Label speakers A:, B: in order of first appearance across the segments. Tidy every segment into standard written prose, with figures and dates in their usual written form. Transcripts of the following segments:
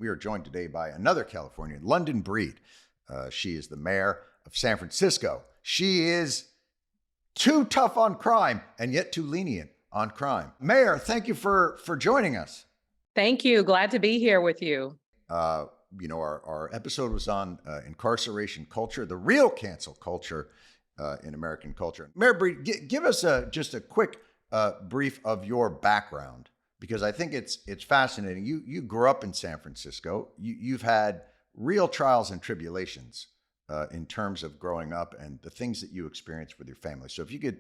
A: We are joined today by another Californian, LondonBreed. She is the mayor of San Francisco. She is too tough on crime and yet too lenient on crime. Mayor, thank you for joining us.
B: Thank you. Glad to be here with you.
A: Our episode was on incarceration culture, the real cancel culture in American culture. Mayor Breed, give us just a quick brief of your background, because I think it's fascinating. You grew up in San Francisco. You've had real trials and tribulations in terms of growing up and the things that you experienced with your family. So if you could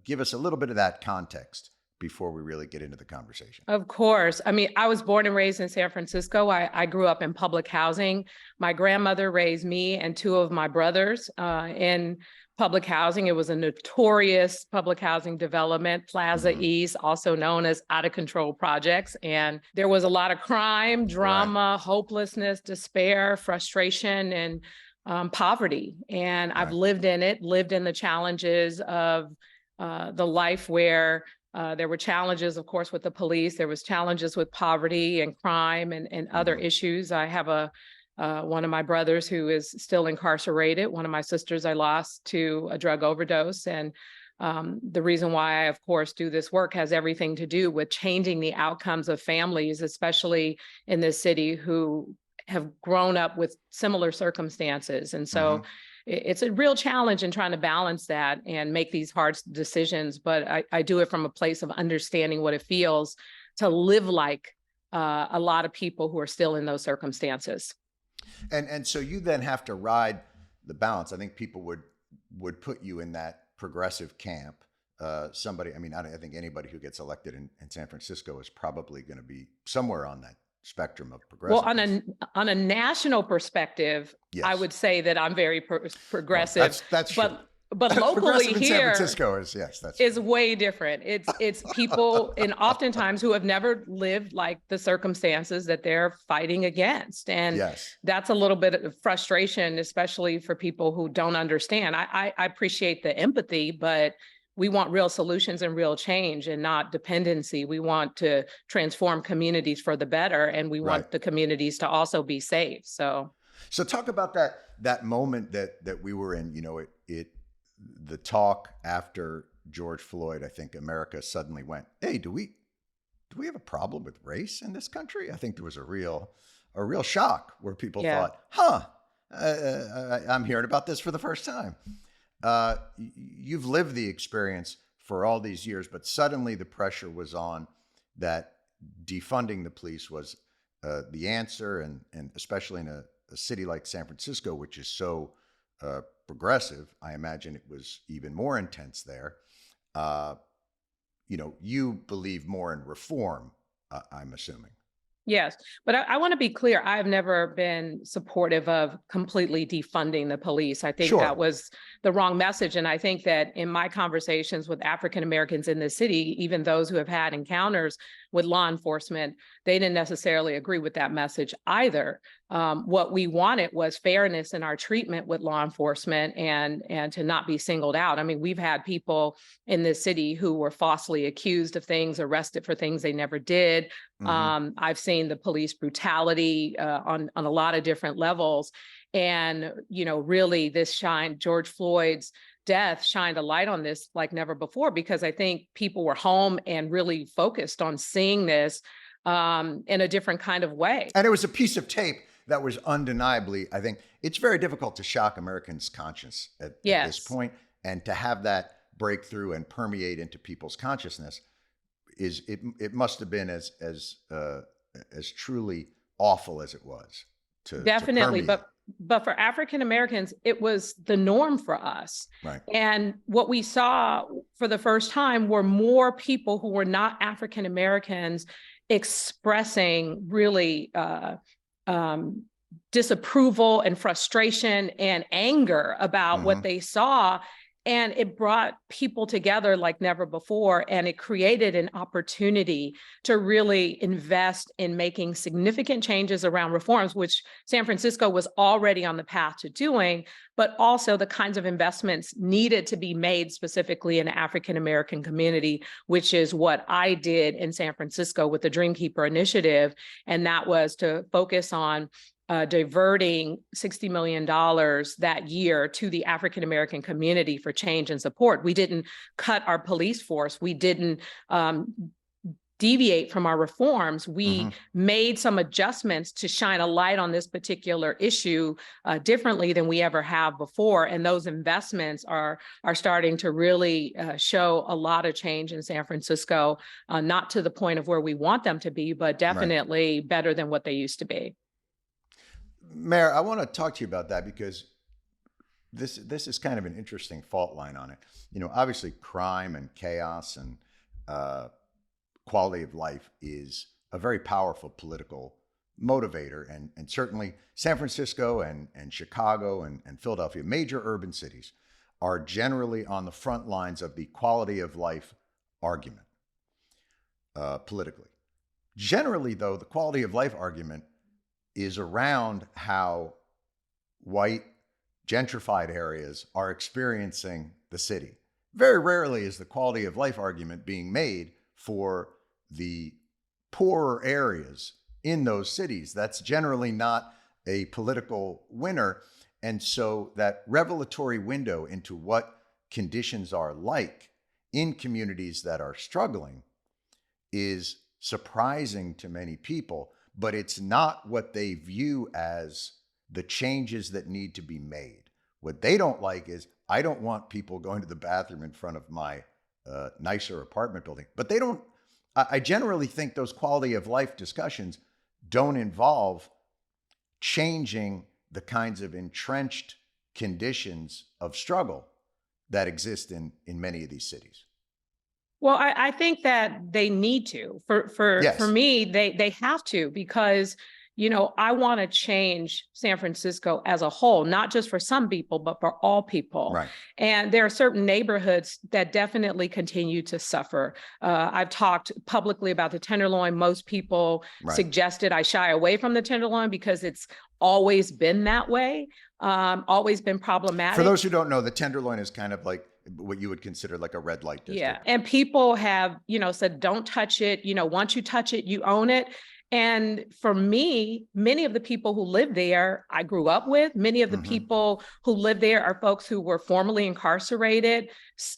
A: give us a little bit of that context before we really get into the conversation.
B: Of course. I mean, I was born and raised in San Francisco. I grew up in public housing. My grandmother raised me and two of my brothers in public housing. It was a notorious public housing development, Plaza East, also known as out of control projects. And there was a lot of crime, drama, hopelessness, despair, frustration, and poverty. And I've lived in it, lived in the challenges of the life where there were challenges, of course, with the police. There was challenges with poverty and crime and other issues. I have one of my brothers who is still incarcerated. One of my sisters I lost to a drug overdose. And the reason why I, of course, do this work has everything to do with changing the outcomes of families, especially in this city, who have grown up with similar circumstances. And so it's a real challenge in trying to balance that and make these hard decisions. But I do it from a place of understanding what it feels to live like a lot of people who are still in those circumstances.
A: And so you then have to ride the balance. I think people would put you in that progressive camp. I think anybody who gets elected in San Francisco is probably going to be somewhere on that spectrum of progressive.
B: Well, on a national perspective, yes. I would say that I'm very progressive.
A: Well, that's true.
B: But locally
A: in
B: here,
A: San Francisco is
B: way different. It's people, and oftentimes who have never lived like the circumstances that they're fighting against, and that's a little bit of frustration, especially for people who don't understand. I appreciate the empathy, but we want real solutions and real change and not dependency. We want to transform communities for the better, and we want the communities to also be safe. So
A: talk about that moment that we were in. The talk after George Floyd. I think America suddenly went, "Hey, do we have a problem with race in this country?" I think there was a real shock where people thought, I'm hearing about this for the first time. You've lived the experience for all these years, but suddenly the pressure was on that defunding the police was the answer, and especially in a city like San Francisco, which is so progressive, I imagine it was even more intense there. You believe more in reform, I'm assuming.
B: Yes, but I want to be clear. I've never been supportive of completely defunding the police. I think that was the wrong message. And I think that in my conversations with African Americans in the city, even those who have had encounters with law enforcement, they didn't necessarily agree with that message either. What we wanted was fairness in our treatment with law enforcement and to not be singled out. I mean, we've had people in this city who were falsely accused of things, arrested for things they never did. I've seen the police brutality on a lot of different levels. And, really George Floyd's death shined a light on this like never before, because I think people were home and really focused on seeing this in a different kind of way.
A: And it was a piece of tape that was undeniably, I think it's very difficult to shock Americans' conscience at this point, and to have that breakthrough and permeate into people's consciousness it must have been as truly awful as it was to
B: definitely, but for African Americans, it was the norm for us.
A: Right.
B: And what we saw for the first time were more people who were not African Americans expressing really disapproval and frustration and anger about what they saw. And it brought people together like never before. And it created an opportunity to really invest in making significant changes around reforms, which San Francisco was already on the path to doing, but also the kinds of investments needed to be made specifically in the African-American community, which is what I did in San Francisco with the Dreamkeeper Initiative. And that was to focus on diverting $60 million that year to the African-American community for change and support. We didn't cut our police force. We didn't deviate from our reforms. We made some adjustments to shine a light on this particular issue differently than we ever have before. And those investments are starting to really show a lot of change in San Francisco, not to the point of where we want them to be, but definitely better than what they used to be.
A: Mayor, I want to talk to you about that because this is kind of an interesting fault line on it. You know, obviously crime and chaos and quality of life is a very powerful political motivator. And certainly San Francisco and Chicago and Philadelphia, major urban cities, are generally on the front lines of the quality of life argument politically. Generally, though, the quality of life argument is around how white gentrified areas are experiencing the city. Very rarely is the quality of life argument being made for the poorer areas in those cities. That's generally not a political winner. And so that revelatory window into what conditions are like in communities that are struggling is surprising to many people, but it's not what they view as the changes that need to be made. What they don't like is, I don't want people going to the bathroom in front of my nicer apartment building. But they don't, I generally think those quality of life discussions don't involve changing the kinds of entrenched conditions of struggle that exist in many of these cities.
B: Well, I think that they need to. For me, they have to, because, you know, I want to change San Francisco as a whole, not just for some people, but for all people.
A: Right.
B: And there are certain neighborhoods that definitely continue to suffer. I've talked publicly about the Tenderloin. Most people suggested I shy away from the Tenderloin because it's always been that way, always been problematic.
A: For those who don't know, the Tenderloin is kind of like what you would consider like a red light district.
B: Yeah. And people have, you know, said, don't touch it. You know, once you touch it, you own it. And for me, many of the people who live there, I grew up with. Many of the people who live there are folks who were formerly incarcerated,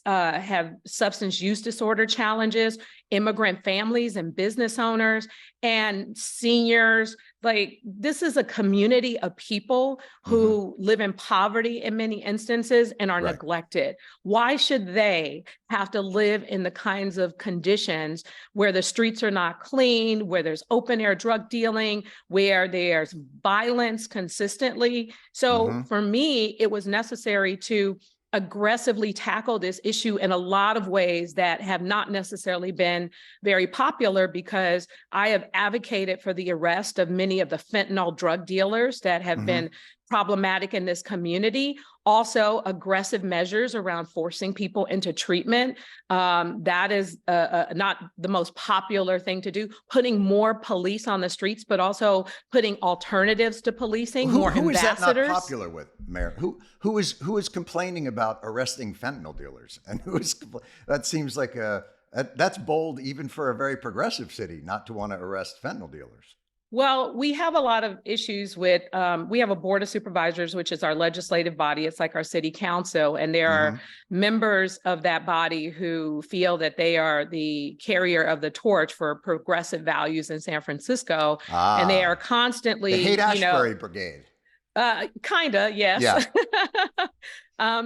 B: have substance use disorder challenges, immigrant families and business owners and seniors. Like, this is a community of people who live in poverty in many instances and are neglected. Why should they have to live in the kinds of conditions where the streets are not clean, where there's open air drug dealing, where there's violence consistently? So for me, it was necessary to aggressively tackle this issue in a lot of ways that have not necessarily been very popular, because I have advocated for the arrest of many of the fentanyl drug dealers that have been problematic in this community. Also, aggressive measures around forcing people into treatment. That is not the most popular thing to do. Putting more police on the streets, but also putting alternatives to policing, more ambassadors.
A: Who is that not popular with, Mayor? Who is complaining about arresting fentanyl dealers? And that seems like that's bold even for a very progressive city not to want to arrest fentanyl dealers.
B: Well, we have a lot of issues with, we have a board of supervisors, which is our legislative body. It's like our city council. And there are members of that body who feel that they are the carrier of the torch for progressive values in San Francisco. And they are constantly,
A: the Haight-Ashbury Brigade.
B: Kinda, yes.
A: Yeah.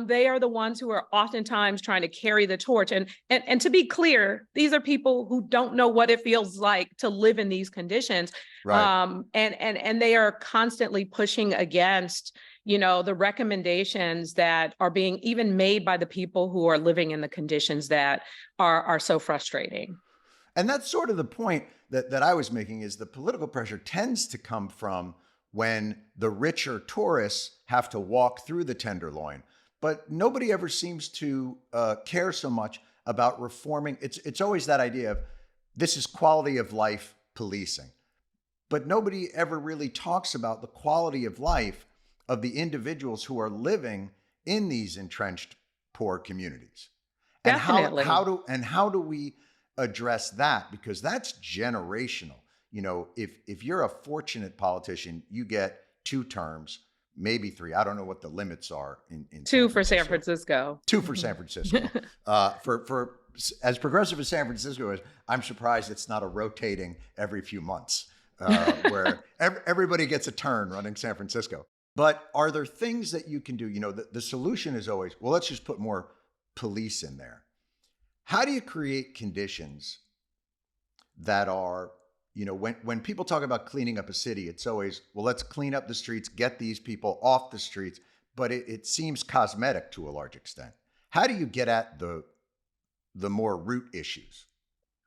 B: They are the ones who are oftentimes trying to carry the torch. And to be clear, these are people who don't know what it feels like to live in these conditions.
A: Right.
B: And they are constantly pushing against, you know, the recommendations that are being even made by the people who are living in the conditions that are so frustrating.
A: And that's sort of the point that I was making, is the political pressure tends to come from when the richer tourists have to walk through the Tenderloin. but nobody ever seems to care so much about reforming. It's always that idea of this is quality of life policing, but nobody ever really talks about the quality of life of the individuals who are living in these entrenched poor communities. And
B: Definitely.
A: how do we address that? Because that's generational. You know, if you're a fortunate politician, you get 2 terms, maybe 3. I don't know what the limits are in
B: 2 for San Francisco.
A: 2 for San Francisco. For as progressive as San Francisco is, I'm surprised it's not a rotating every few months where everybody gets a turn running San Francisco. But are there things that you can do? You know, the solution is always, well, let's just put more police in there. How do you create conditions that are, you know, when people talk about cleaning up a city, it's always, well, let's clean up the streets, get these people off the streets. But it seems cosmetic to a large extent. How do you get at the more root issues?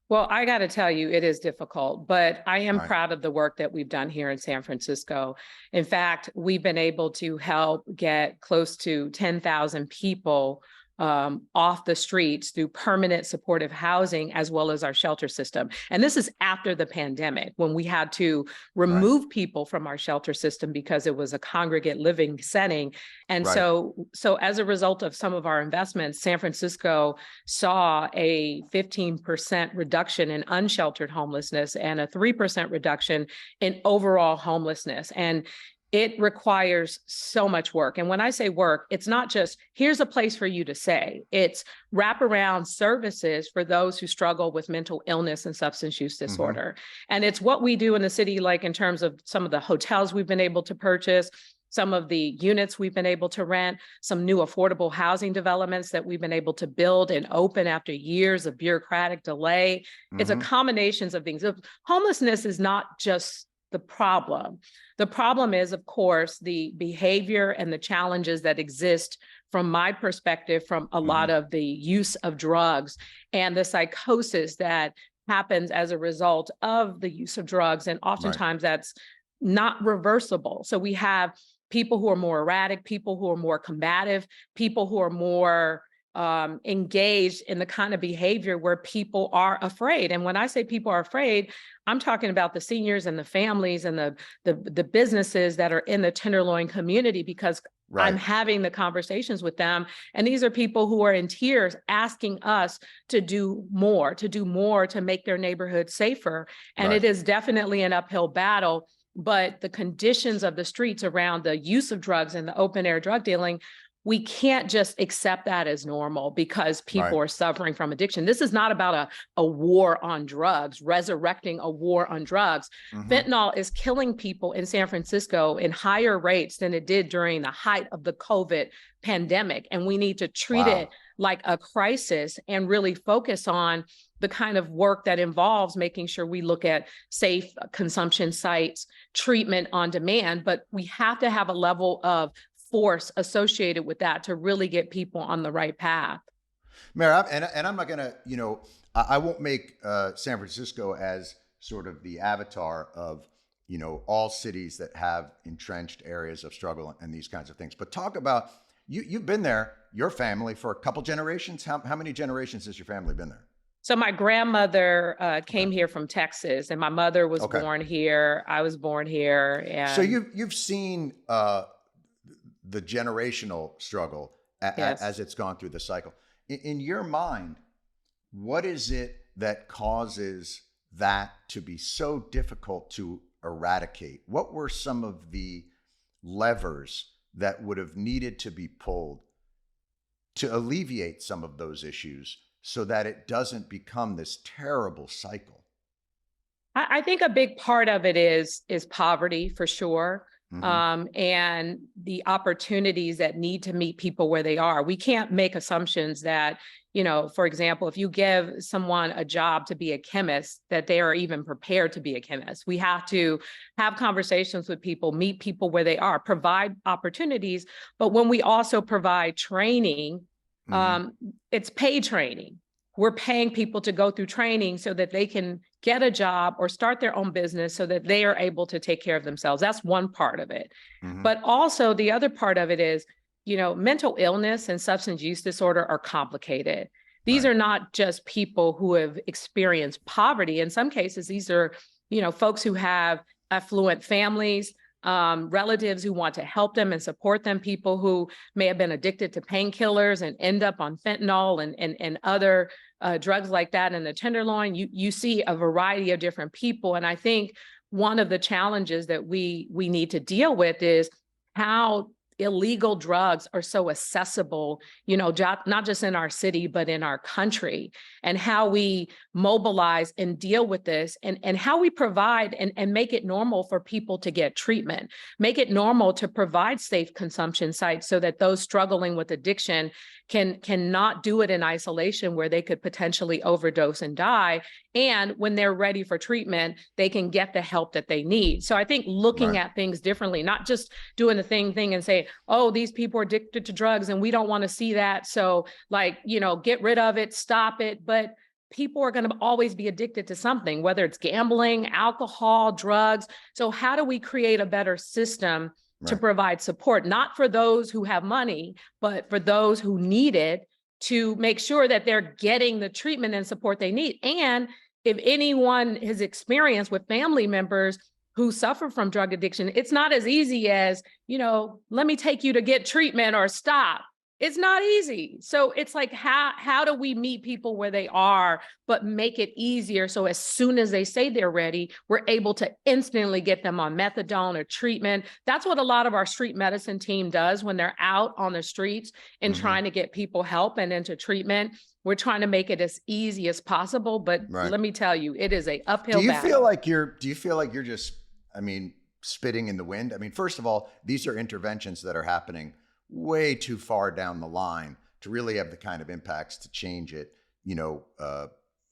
B: Well, I got to tell you, it is difficult, but I am proud of the work that we've done here in San Francisco. In fact, we've been able to help get close to 10,000 people off the streets through permanent supportive housing, as well as our shelter system. And this is after the pandemic, when we had to remove people from our shelter system because it was a congregate living setting. And so as a result of some of our investments, San Francisco saw a 15% reduction in unsheltered homelessness and a 3% reduction in overall homelessness. And it requires so much work. And when I say work, it's not just, here's a place for you to stay. It's wraparound services for those who struggle with mental illness and substance use disorder. And it's what we do in the city, like in terms of some of the hotels we've been able to purchase, some of the units we've been able to rent, some new affordable housing developments that we've been able to build and open after years of bureaucratic delay. It's a combination of things. Homelessness is not just the problem. The problem is, of course, the behavior and the challenges that exist from my perspective, from a lot of the use of drugs and the psychosis that happens as a result of the use of drugs. And oftentimes that's not reversible. So we have people who are more erratic, people who are more combative, people who are more engaged in the kind of behavior where people are afraid. And when I say people are afraid, I'm talking about the seniors and the families and the businesses that are in the Tenderloin community, because I'm having the conversations with them. And these are people who are in tears asking us to do more to make their neighborhood safer. And it is definitely an uphill battle. But the conditions of the streets around the use of drugs and the open air drug dealing, we can't just accept that as normal because people are suffering from addiction. This is not about a war on drugs, resurrecting a war on drugs. Fentanyl is killing people in San Francisco in higher rates than it did during the height of the COVID pandemic. And we need to treat it like a crisis and really focus on the kind of work that involves making sure we look at safe consumption sites, treatment on demand, but we have to have a level of force associated with that to really get people on the right path.
A: Mayor, and I'm not going to, you know, I won't make San Francisco as sort of the avatar of, you know, all cities that have entrenched areas of struggle and these kinds of things. But talk about, you've been there, your family, for a couple generations. How many generations has your family been there?
B: So my grandmother came here from Texas, and my mother was born here. I was born here. And
A: so you've seen the generational struggle as it's gone through the cycle. In your mind, what is it that causes that to be so difficult to eradicate? What were some of the levers that would have needed to be pulled to alleviate some of those issues so that it doesn't become this terrible cycle?
B: I think a big part of it is poverty, for sure. And the opportunities that need to meet people where they are. We can't make assumptions that, you know, for example, if you give someone a job to be a chemist, that they are even prepared to be a chemist. We have to have conversations with people, meet people where they are, provide opportunities. But when we also provide training, it's paid training. We're paying people to go through training so that they can get a job or start their own business so that they are able to take care of themselves. That's one part of it. But also the other part of it is mental illness and substance use disorder are complicated. These
A: Right.
B: are not just people who have experienced poverty. In some cases, these are, folks who have affluent families, relatives who want to help them and support them, people who may have been addicted to painkillers and end up on fentanyl and other drugs like that in the tenderloin. You see a variety of different people. And I think one of the challenges that we need to deal with is how illegal drugs are so accessible, not just in our city, but in our country, and how we mobilize and deal with this, and how we provide and make it normal for people to get treatment, make it normal to provide safe consumption sites so that those struggling with addiction cannot do it in isolation where they could potentially overdose and die. And when they're ready for treatment, they can get the help that they need. So I think looking
A: Right.
B: at things differently, not just doing the thing and say, oh, these people are addicted to drugs and we don't want to see that. So get rid of it, stop it. But people are going to always be addicted to something, whether it's gambling, alcohol, drugs. So how do we create a better system to
A: Right.
B: provide support, not for those who have money, but for those who need it, to make sure that they're getting the treatment and support they need? And if anyone has experienced with family members who suffer from drug addiction, it's not as easy as, let me take you to get treatment or stop. It's not easy. So it's like, how do we meet people where they are, but make it easier so as soon as they say they're ready, we're able to instantly get them on methadone or treatment. That's what a lot of our street medicine team does when they're out on the streets and trying to get people help and into treatment. We're trying to make it as easy as possible, but
A: Right.
B: let me tell you, it is a uphill
A: Do you
B: battle.
A: feel like you're just, spitting in the wind? First of all, these are interventions that are happening way too far down the line to really have the kind of impacts to change it,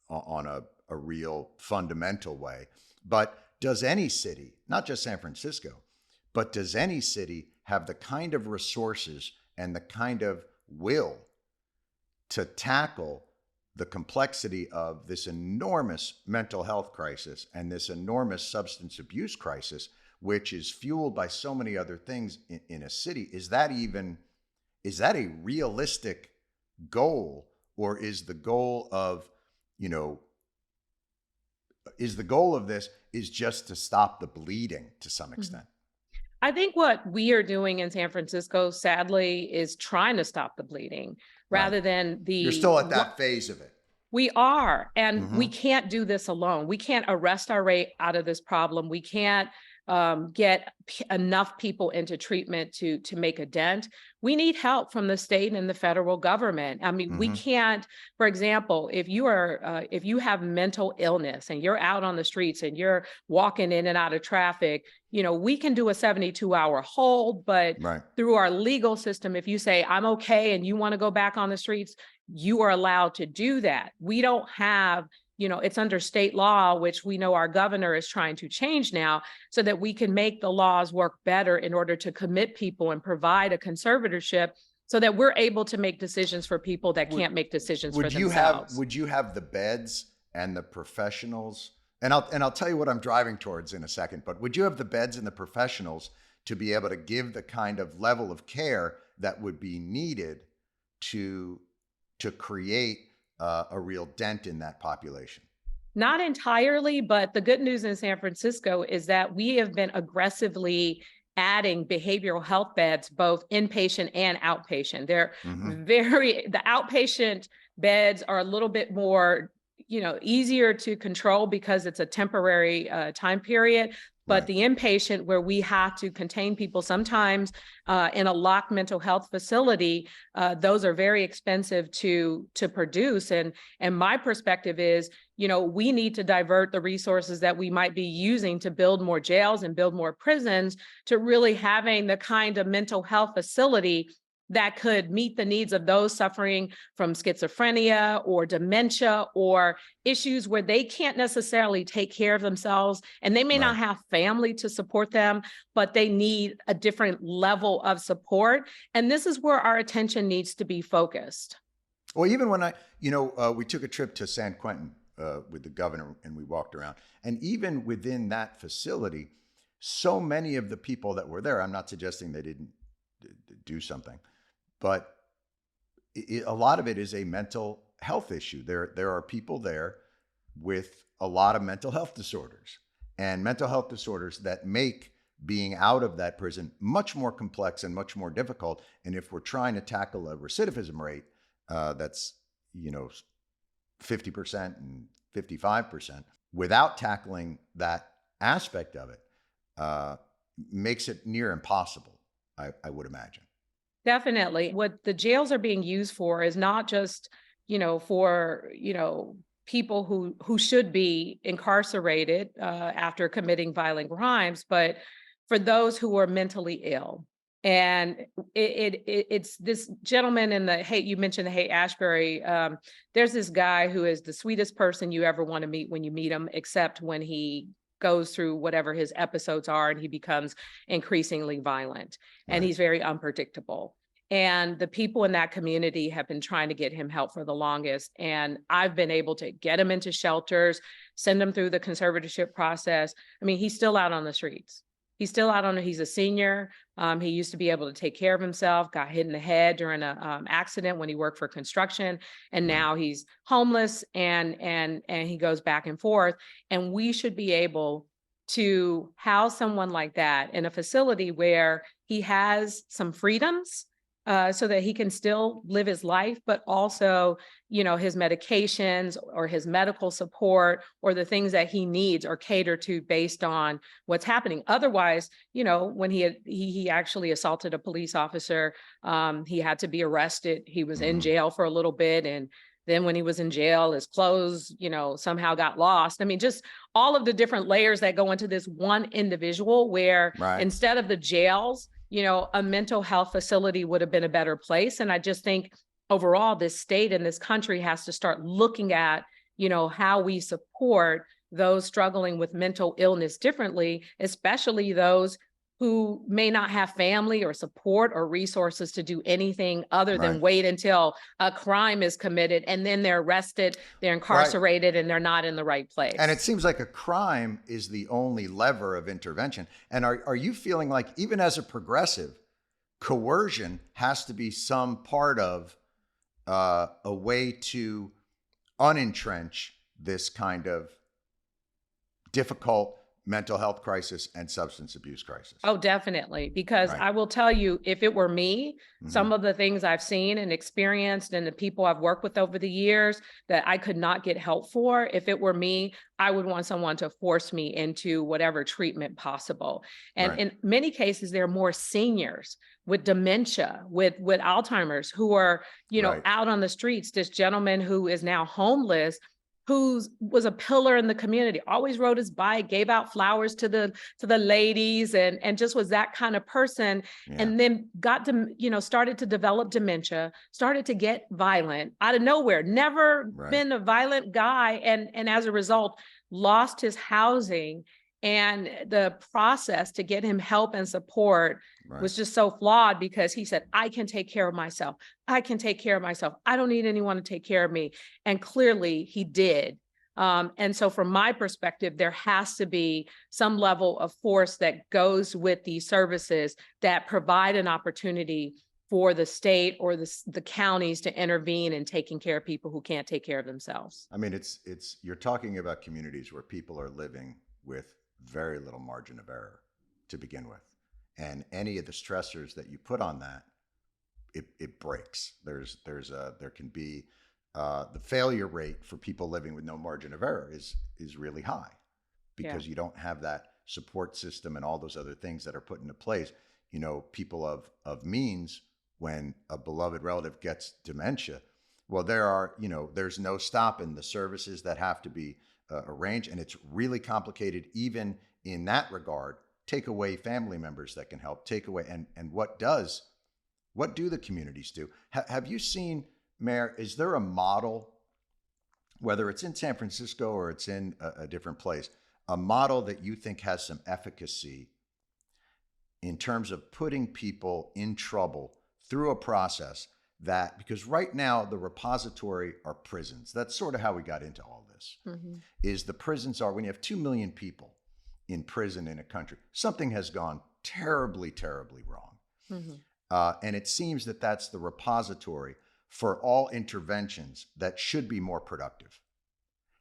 A: on a real fundamental way. But does any city, not just San Francisco, but does any city have the kind of resources and the kind of will to tackle the complexity of this enormous mental health crisis and this enormous substance abuse crisis, which is fueled by so many other things in a city? Is that a realistic goal, or is the goal of this is just to stop the bleeding to some extent?
B: I think what we are doing in San Francisco, sadly, is trying to stop the bleeding
A: Right.
B: rather than
A: You're still at that phase of it.
B: We are, and we
A: Mm-hmm.
B: can't do this alone. We can't arrest our way out of this problem. We can't get enough people into treatment to make a dent. We need help from the state and the federal government. We
A: Mm-hmm.
B: can't. For example, if you have mental illness and you're out on the streets and you're walking in and out of traffic, we can do a 72-hour hold, but
A: Right.
B: through our legal system, if you say I'm okay and you want to go back on the streets, you are allowed to do that. We don't have, it's under state law, which we know our governor is trying to change now so that we can make the laws work better in order to commit people and provide a conservatorship so that we're able to make decisions for people that can't make decisions for themselves.
A: Would you have the beds and the professionals? And I'll tell you what I'm driving towards in a second, but would you have the beds and the professionals to be able to give the kind of level of care that would be needed to create a real dent in that population?
B: Not entirely, but the good news in San Francisco is that we have been aggressively adding behavioral health beds, both inpatient and outpatient. They're the outpatient beds are a little bit more, easier to control because it's a temporary time period. But
A: Right.
B: the inpatient, where we have to contain people sometimes in a locked mental health facility, those are very expensive to produce. And my perspective is, we need to divert the resources that we might be using to build more jails and build more prisons to really having the kind of mental health facility that could meet the needs of those suffering from schizophrenia or dementia or issues where they can't necessarily take care of themselves and they may
A: Right.
B: not have family to support them, but they need a different level of support. And this is where our attention needs to be focused.
A: Well, even when we took a trip to San Quentin with the governor and we walked around, and even within that facility, so many of the people that were there, I'm not suggesting they didn't do something, but a lot of it is a mental health issue. There are people there with a lot of mental health disorders, and mental health disorders that make being out of that prison much more complex and much more difficult. And if we're trying to tackle a recidivism rate that's 50% and 55%, without tackling that aspect of it, makes it near impossible, I would imagine.
B: Definitely. What the jails are being used for is not just, for, people who should be incarcerated after committing violent crimes, but for those who are mentally ill. And it's this gentleman in the Haight, you mentioned the Haight Ashbury. There's this guy who is the sweetest person you ever want to meet when you meet him, except when he goes through whatever his episodes are and he becomes increasingly violent, and
A: Right.
B: he's very unpredictable. And the people in that community have been trying to get him help for the longest. And I've been able to get him into shelters, send him through the conservatorship process. I mean, he's still out on the streets. He's still out on, he's a senior. He used to be able to take care of himself, got hit in the head during an accident when he worked for construction. And
A: Right.
B: now he's homeless and he goes back and forth. And we should be able to house someone like that in a facility where he has some freedoms, so that he can still live his life, but also, his medications or his medical support or the things that he needs are catered to based on what's happening. Otherwise, when he actually assaulted a police officer, he had to be arrested. He was in
A: Mhm.
B: jail for a little bit, and then when he was in jail, his clothes, somehow got lost. I mean, just all of the different layers that go into this one individual, where
A: Right.
B: instead of the jails, a mental health facility would have been a better place. And I just think overall, this state and this country has to start looking at, how we support those struggling with mental illness differently, especially those who may not have family or support or resources to do anything other than
A: Right.
B: wait until a crime is committed and then they're arrested, they're
A: Right.
B: incarcerated, and they're not in the right
A: And it
B: place.
A: seems like a crime is the only lever of intervention. And are you feeling like, even as a progressive, coercion has to be some part of a way to unentrench this kind of difficult mental health crisis and substance abuse crisis?
B: Oh, definitely. Because
A: Right.
B: I will tell you, if it were me,
A: Hmm.
B: some of the things I've seen and experienced and the people I've worked with over the years that I could not get help for, if it were me, I would want someone to force me into whatever treatment possible. And
A: Right.
B: in many cases, there are more seniors with dementia, with Alzheimer's, who are,
A: Right.
B: out on the streets. This gentleman who is now homeless, who was a pillar in the community, always rode his bike, gave out flowers to the ladies, and just was that kind of person.
A: Yeah.
B: And then got to, started to develop dementia, started to get violent out of nowhere, never
A: Right.
B: been a violent guy. And as a result, lost his housing. And the process to get him help and support
A: Right.
B: was just so flawed, because he said, I can take care of myself. I can take care of myself. I don't need anyone to take care of me. And clearly he did. And so from my perspective, there has to be some level of force that goes with these services that provide an opportunity for the state or the counties to intervene in taking care of people who can't take care of themselves.
A: I mean, it's you're talking about communities where people are living with very little margin of error to begin with, and any of the stressors that you put on that, it breaks. There can be the failure rate for people living with no margin of error is really high,
B: Yeah.
A: because you don't have that support system and all those other things that are put into place. People of means, when a beloved relative gets dementia, well, there's no stopping the services that have to be arranged, and it's really complicated even in that regard. Take away family members that can help, take away, and what do the communities do? Have you seen, Mayor, is there a model, whether it's in San Francisco or it's in a different place, a model that you think has some efficacy in terms of putting people in trouble through a process that, because right now the repository are prisons. That's sort of how we got into all this,
B: Mhm.
A: is the prisons are, when you have 2 million people in prison in a country, something has gone terribly, terribly wrong.
B: Mhm.
A: And it seems that that's the repository for all interventions that should be more productive.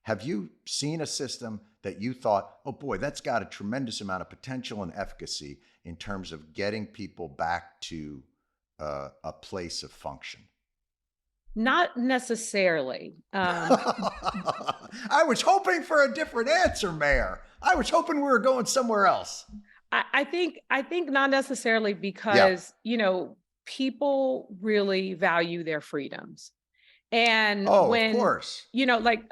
A: Have you seen a system that you thought, oh boy, that's got a tremendous amount of potential and efficacy in terms of getting people back to a place of function?
B: Not necessarily.
A: I was hoping for a different answer, Mayor. I was hoping we were going somewhere else.
B: I think not necessarily
A: Yeah.
B: because, people really value their freedoms. And
A: Oh, of
B: when,
A: course.
B: like,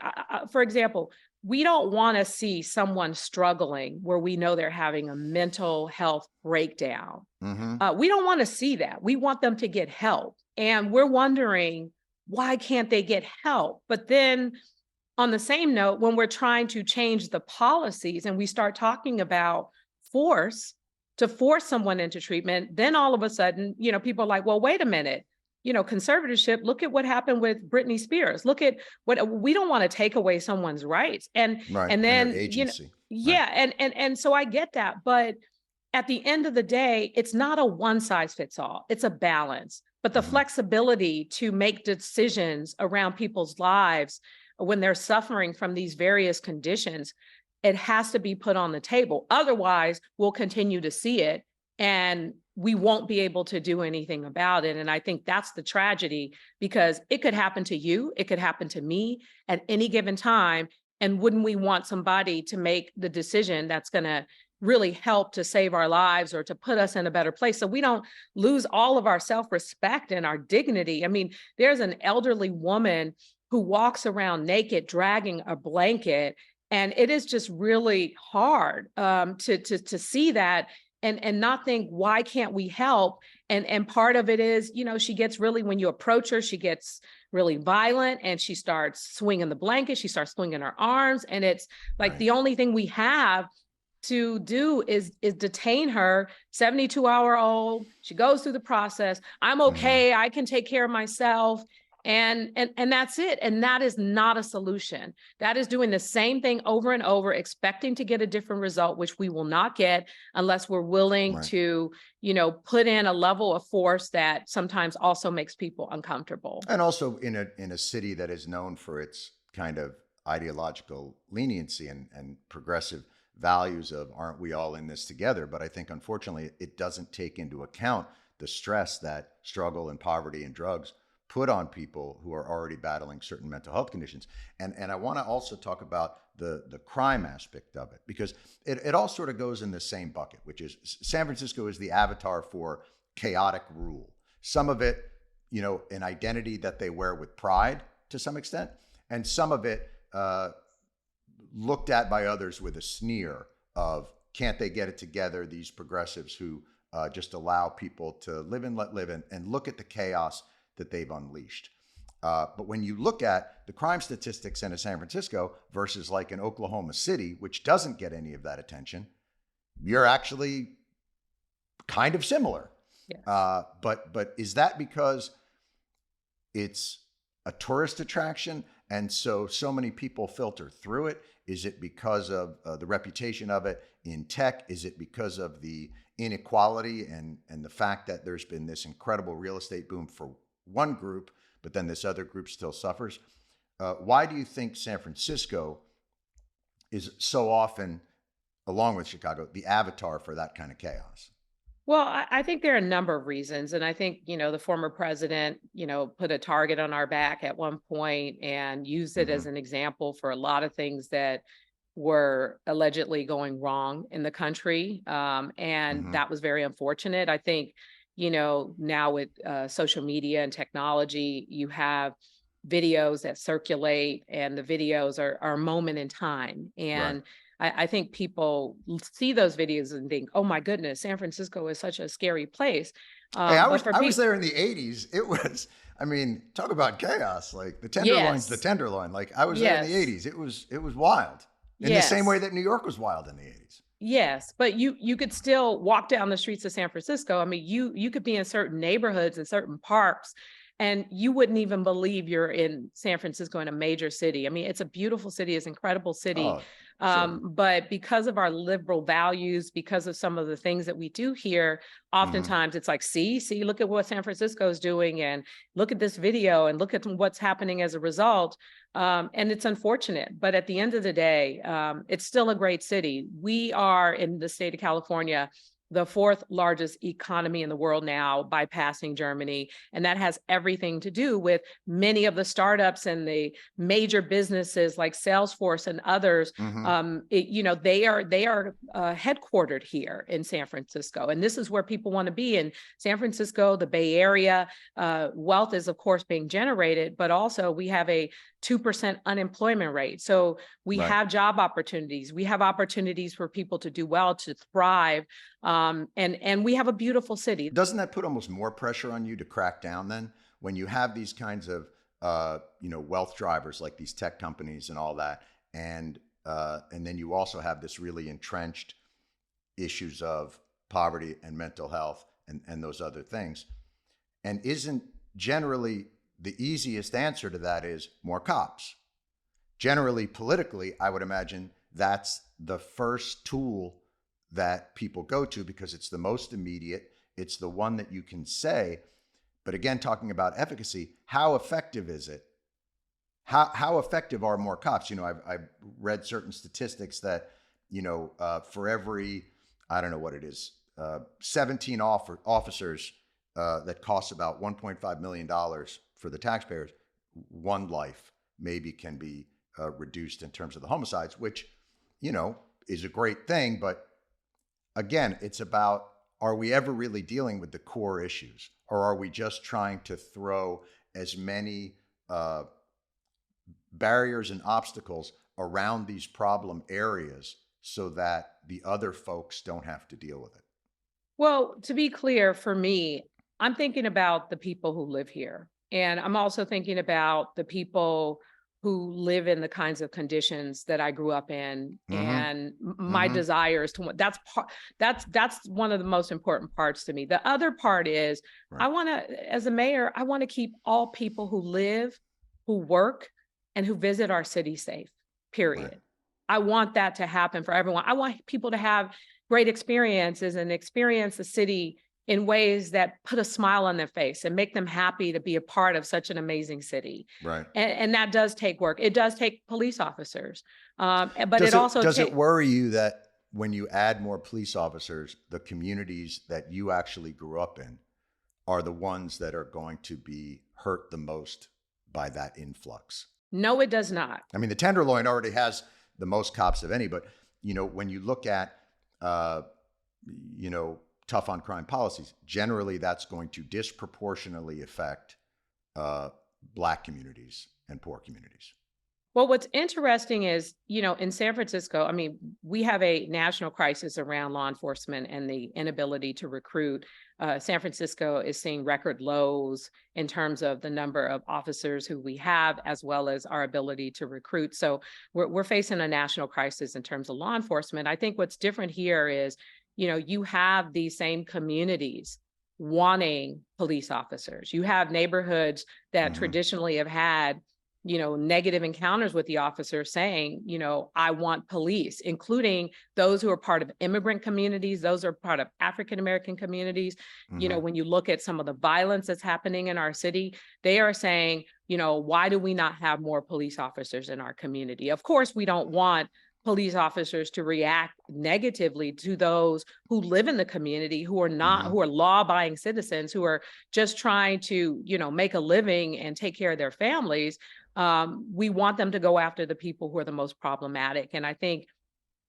B: for example, we don't want to see someone struggling where we know they're having a mental health breakdown.
A: Mm-hmm.
B: We don't want to see that. We want them to get help. And we're wondering, why can't they get help? But then on the same note, when we're trying to change the policies and we start talking about force to force someone into treatment, then all of a sudden, people are like, well, wait a minute, conservatorship, look at what happened with Britney Spears. Look at what we don't want to take away someone's rights.
A: Right.
B: And
A: And their
B: then,
A: agency.
B: yeah, and so I get that. But at the end of the day, it's not a one size fits all. It's a balance. But the
A: Mhm.
B: flexibility to make decisions around people's lives when they're suffering from these various conditions, it has to be put on the table. Otherwise, we'll continue to see it and we won't be able to do anything about it. And I think that's the tragedy, because it could happen to you, it could happen to me at any given time. And wouldn't we want somebody to make the decision that's going to really help to save our lives or to put us in a better place so we don't lose all of our self-respect and our dignity? I mean, there's an elderly woman who walks around naked, dragging a blanket. And it is just really hard to see that and not think, why can't we help? And part of it is, she gets really, when you approach her, she gets really violent and she starts swinging the blanket. She starts swinging her arms. And it's like,
A: Right.
B: the only thing we have to do is detain her. 72-hour-old. She goes through the process. I'm okay. I can take care of myself. And that's it. And that is not a solution. That is doing the same thing over and over, expecting to get a different result, which we will not get unless we're willing
A: Right.
B: to, put in a level of force that sometimes also makes people uncomfortable.
A: And also in a city that is known for its kind of ideological leniency and progressive values of aren't we all in this together? But I think unfortunately it doesn't take into account the stress that struggle and poverty and drugs put on people who are already battling certain mental health conditions. And I want to also talk about the crime aspect of it, because it all sort of goes in the same bucket, which is San Francisco is the avatar for chaotic rule. Some of it, an identity that they wear with pride to some extent, and some of it looked at by others with a sneer of, can't they get it together, these progressives who just allow people to live and let live and look at the chaos that they've unleashed. But when you look at the crime statistics in San Francisco versus like in Oklahoma City, which doesn't get any of that attention, you're actually kind of similar.
B: Yes.
A: But is that because it's a tourist attraction and so many people filter through it? Is it because of the reputation of it in tech? Is it because of the inequality and the fact that there's been this incredible real estate boom for one group, but then this other group still suffers? Why do you think San Francisco is so often, along with Chicago, the avatar for that kind of chaos?
B: Well, I think there are a number of reasons. And I think, the former president, put a target on our back at one point and used it as an example for a lot of things that were allegedly going wrong in the country. And that was very unfortunate. I think, now with social media and technology, you have videos that circulate and the videos are a moment in time. And I think people see those videos and think, oh my goodness, San Francisco is such a scary place.
A: Hey, I was there in the 80s. It was, I mean, talk about chaos. Like the tenderloin's the tenderloin. Like I was there in the 80s. It was wild. In the same way that New York was wild in the 80s.
B: Yes, but you could still walk down the streets of San Francisco. I mean, you could be in certain neighborhoods and certain parks, and you wouldn't even believe you're in San Francisco, in a major city. I mean, it's a beautiful city, it's an incredible city.
A: Oh, Sure.
B: But because of our liberal values, because of some of the things that we do here,
A: Hmm.
B: oftentimes it's like, see, look at what San Francisco is doing, and look at this video, and look at what's happening as a result. And it's unfortunate, but at the end of the day, it's still a great city. We are in the state of California, the fourth largest economy in the world now, bypassing Germany. And that has everything to do with many of the startups and the major businesses like Salesforce and others.
A: Hmm.
B: They are headquartered here in San Francisco. And this is where people want to be in San Francisco, the Bay Area. Wealth is, of course, being generated, but also we have a 2% unemployment rate. So we
A: Right.
B: have job opportunities. We have opportunities for people to do well, to thrive. And we have a beautiful city.
A: Doesn't that put almost more pressure on you to crack down then when you have these kinds of wealth drivers like these tech companies and all that, and then you also have this really entrenched issues of poverty and mental health and those other things, and isn't generally the easiest answer to that is more cops? Generally, politically, I would imagine that's the first tool that people go to because it's the most immediate. It's the one that you can say. But again, talking about efficacy, how effective is it? How effective are more cops? I've read certain statistics that, for every, I don't know what it is, 17 officers that costs about $1.5 million for the taxpayers, one life maybe can be reduced in terms of the homicides, which, is a great thing. But again, it's about, are we ever really dealing with the core issues? Or are we just trying to throw as many barriers and obstacles around these problem areas so that the other folks don't have to deal with it?
B: Well, to be clear, for me, I'm thinking about the people who live here. And I'm also thinking about the people who live in the kinds of conditions that I grew up in,
A: Mm-hmm.
B: and my
A: Mm-hmm.
B: desires to that's one of the most important parts to me. The other part is
A: Right.
B: I want to, as a mayor, I want to keep all people who live, who work, and who visit our city safe,
A: Right.
B: period. I want that to happen for everyone. I want people to have great experiences and experience the city in ways that put a smile on their face and make them happy to be a part of such an amazing city.
A: Right.
B: And that does take work. It does take police officers, but
A: Does
B: it
A: it
B: also
A: does it
B: takes.
A: worry you that when you add more police officers, the communities that you actually grew up in are the ones that are going to be hurt the most by that influx?
B: No, it does not.
A: I mean, the Tenderloin already has the most cops of any, but when you look at you know tough on crime policies, generally that's going to disproportionately affect Black communities and poor communities.
B: Well, what's interesting is, in San Francisco, I mean, we have a national crisis around law enforcement and the inability to recruit. San Francisco is seeing record lows in terms of the number of officers who we have, as well as our ability to recruit. So we're facing a national crisis in terms of law enforcement. I think what's different here is, you have these same communities wanting police officers. You have neighborhoods that
A: Mm-hmm.
B: traditionally have had negative encounters with the officer saying, I want police, including those who are part of immigrant communities, those are part of African-American communities.
A: Mm-hmm.
B: When you look at some of the violence that's happening in our city, they are saying, why do we not have more police officers in our community? Of course, we don't want police officers to react negatively to those who live in the community, who are not,
A: Mm-hmm.
B: who are law-abiding citizens, who are just trying to, make a living and take care of their families. We want them to go after the people who are the most problematic. And I think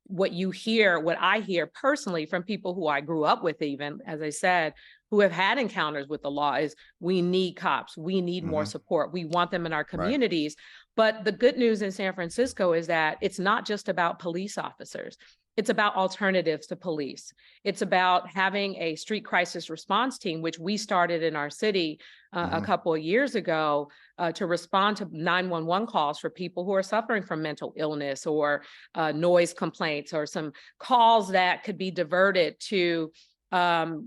B: what I hear personally from people who I grew up with, even, as I said, who have had encounters with the law, is we need cops. We need more
A: Mm-hmm.
B: support. We want them in our
A: Right.
B: communities. But the good news in San Francisco is that it's not just about police officers. It's about alternatives to police. It's about having a street crisis response team, which we started in our city a
A: Mm-hmm.
B: couple of years ago, to respond to 911 calls for people who are suffering from mental illness or noise complaints, or some calls that could be diverted to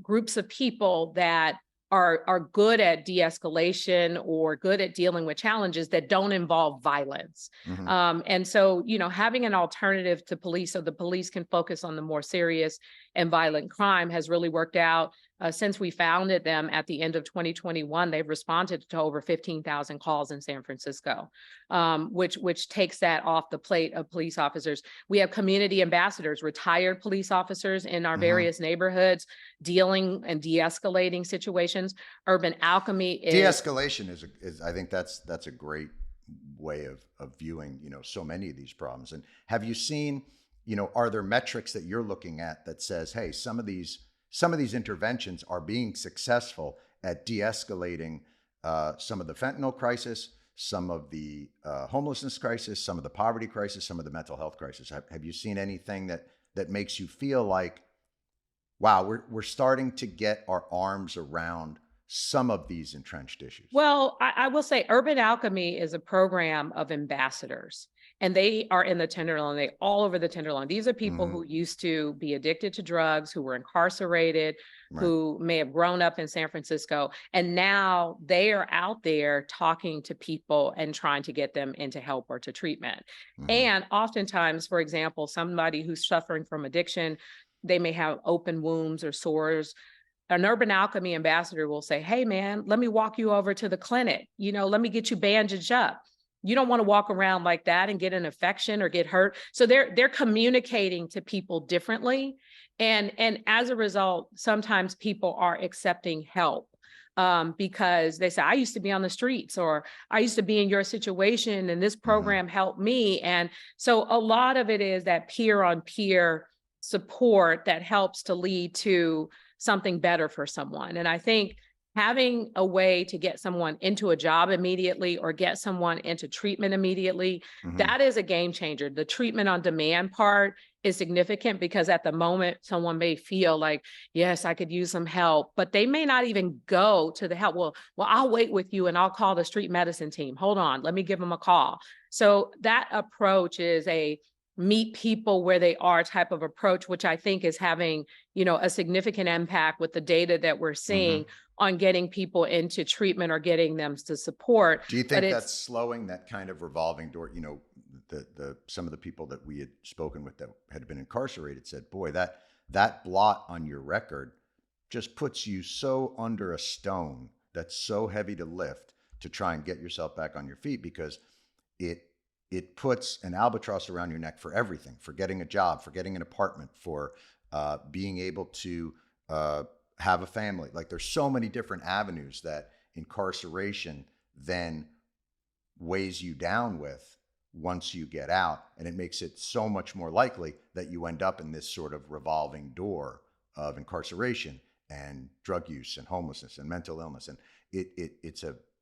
B: groups of people that are good at de-escalation or good at dealing with challenges that don't involve violence.
A: Hmm.
B: And so, having an alternative to police so the police can focus on the more serious and violent crime has really worked out. Since we founded them at the end of 2021, they've responded to over 15,000 calls in San Francisco, which takes that off the plate of police officers. We have community ambassadors, retired police officers in our
A: Hmm.
B: various neighborhoods, dealing and de-escalating situations. Urban Alchemy is
A: De-escalation is I think that's a great way of viewing, so many of these problems. And have you seen, are there metrics that you're looking at that says, hey, some of these interventions are being successful at de-escalating some of the fentanyl crisis, some of the homelessness crisis, some of the poverty crisis, some of the mental health crisis? Have you seen anything that makes you feel like, wow, we're starting to get our arms around some of these entrenched issues?
B: Well, I will say Urban Alchemy is a program of ambassadors, and they are in the Tenderloin. They all over the Tenderloin. These are people
A: Hmm.
B: who used to be addicted to drugs, who were incarcerated,
A: Right.
B: who may have grown up in San Francisco, and now they are out there talking to people and trying to get them into help or to treatment.
A: Hmm.
B: And oftentimes, for example, somebody who's suffering from addiction, they may have open wounds or sores. An Urban Alchemy ambassador will say, hey, man, let me walk you over to the clinic. Let me get you bandaged up. You don't want to walk around like that and get an infection or get hurt. So they're communicating to people differently. And as a result, sometimes people are accepting help because they say, I used to be on the streets, or I used to be in your situation, and this program helped me. And so a lot of it is that peer on peer support that helps to lead to something better for someone. And I think having a way to get someone into a job immediately or get someone into treatment immediately,
A: Hmm.
B: that is a game changer. The treatment on demand part is significant because at the moment, someone may feel like, yes, I could use some help, but they may not even go to the help. Well, I'll wait with you and I'll call the street medicine team. Hold on, let me give them a call. So that approach is a meet people where they are type of approach, which I think is having, a significant impact with the data that we're seeing on getting people into treatment or getting them to support.
A: Do you
B: But
A: think
B: it's
A: that's slowing that kind of revolving door? The some of the people that we had spoken with that had been incarcerated said, boy, that blot on your record just puts you so under a stone that's so heavy to lift to try and get yourself back on your feet, because it puts an albatross around your neck for everything, for getting a job, for getting an apartment, for being able to have a family. Like, there's so many different avenues that incarceration then weighs you down with once you get out. And it makes it so much more likely that you end up in this sort of revolving door of incarceration and drug use and homelessness and mental illness. And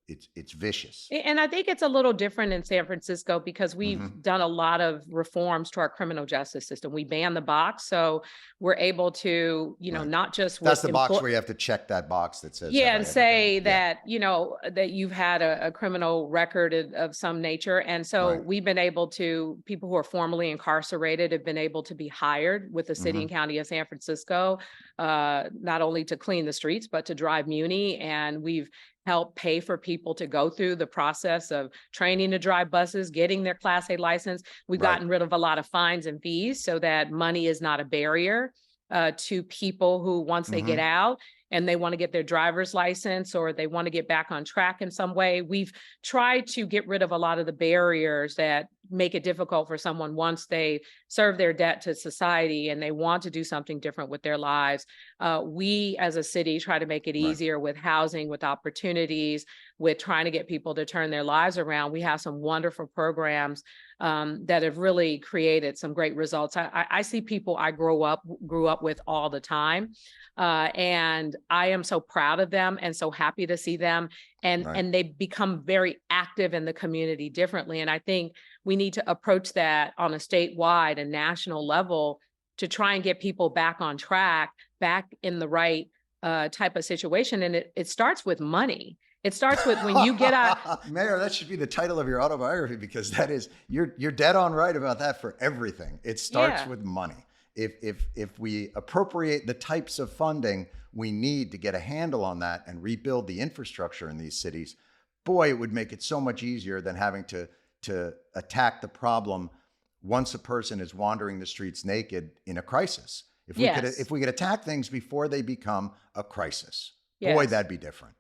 A: it's vicious.
B: And I think it's a little different in San Francisco because we've done a lot of reforms to our criminal justice system. We banned the box, so we're able to,
A: Right.
B: not just
A: That's
B: with
A: the box where you have to check that box that says, have I
B: and
A: ever
B: say
A: been? Yeah.
B: that, that you've had a criminal record of some nature. And so
A: Right.
B: we've been able to, people who are formerly incarcerated have been able to be hired with the city and county of San Francisco, not only to clean the streets, but to drive Muni. And we've help pay for people to go through the process of training to drive buses, getting their Class A license. We've
A: Right.
B: gotten rid of a lot of fines and fees so that money is not a barrier to people who, once they get out and they want to get their driver's license or they want to get back on track in some way, we've tried to get rid of a lot of the barriers that make it difficult for someone once they serve their debt to society and they want to do something different with their lives. We as a city try to make it
A: Right.
B: easier with housing, with opportunities, with trying to get people to turn their lives around. We have some wonderful programs that have really created some great results. I see people I grew up with all the time. And I am so proud of them and so happy to see them.
A: Right.
B: And they become very active in the community differently. And I think we need to approach that on a statewide and national level to try and get people back on track, back in the right type of situation. And it starts with money. It starts with when you get out.
A: Mayor, that should be the title of your autobiography, because that is, you're dead on right about that for everything. It starts with money. if we appropriate the types of funding we need to get a handle on that and rebuild the infrastructure in these cities, boy, it would make it so much easier than having to attack the problem once a person is wandering the streets naked in a crisis. If we could attack things before they become a crisis, boy, that'd be different.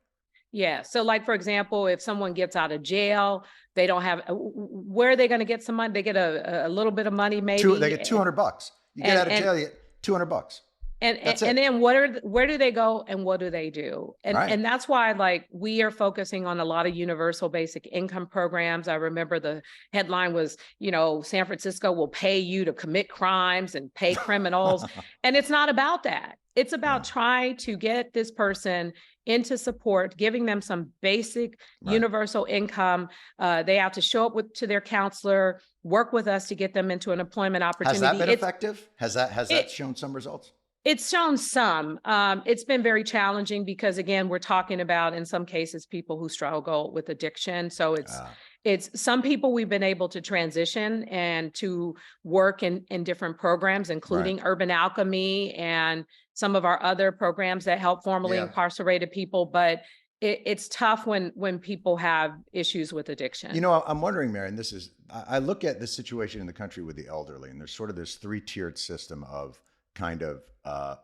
B: Yeah. So like, for example, if someone gets out of jail, they don't have, where are they going to get some money? They get a little bit of money, maybe.
A: They get $200. You get out of jail, you get $200.
B: And then where do they go and what do they do? And that's why, like, we are focusing on a lot of universal basic income programs. I remember the headline was, San Francisco will pay you to commit crimes and pay criminals. And it's not about that. It's about trying to get this person into support, giving them some basic universal income. They have to show up to their counselor, work with us to get them into an employment opportunity.
A: Has that been effective? Has that shown some results?
B: It's shown some. It's been very challenging because, again, we're talking about, in some cases, people who struggle with addiction. So it's some people we've been able to transition and to work in different programs, including Urban Alchemy and some of our other programs that help formerly incarcerated people. But it's tough when people have issues with addiction.
A: I'm wondering, Marion, I look at the situation in the country with the elderly, and there's sort of this 3-tiered system of kind of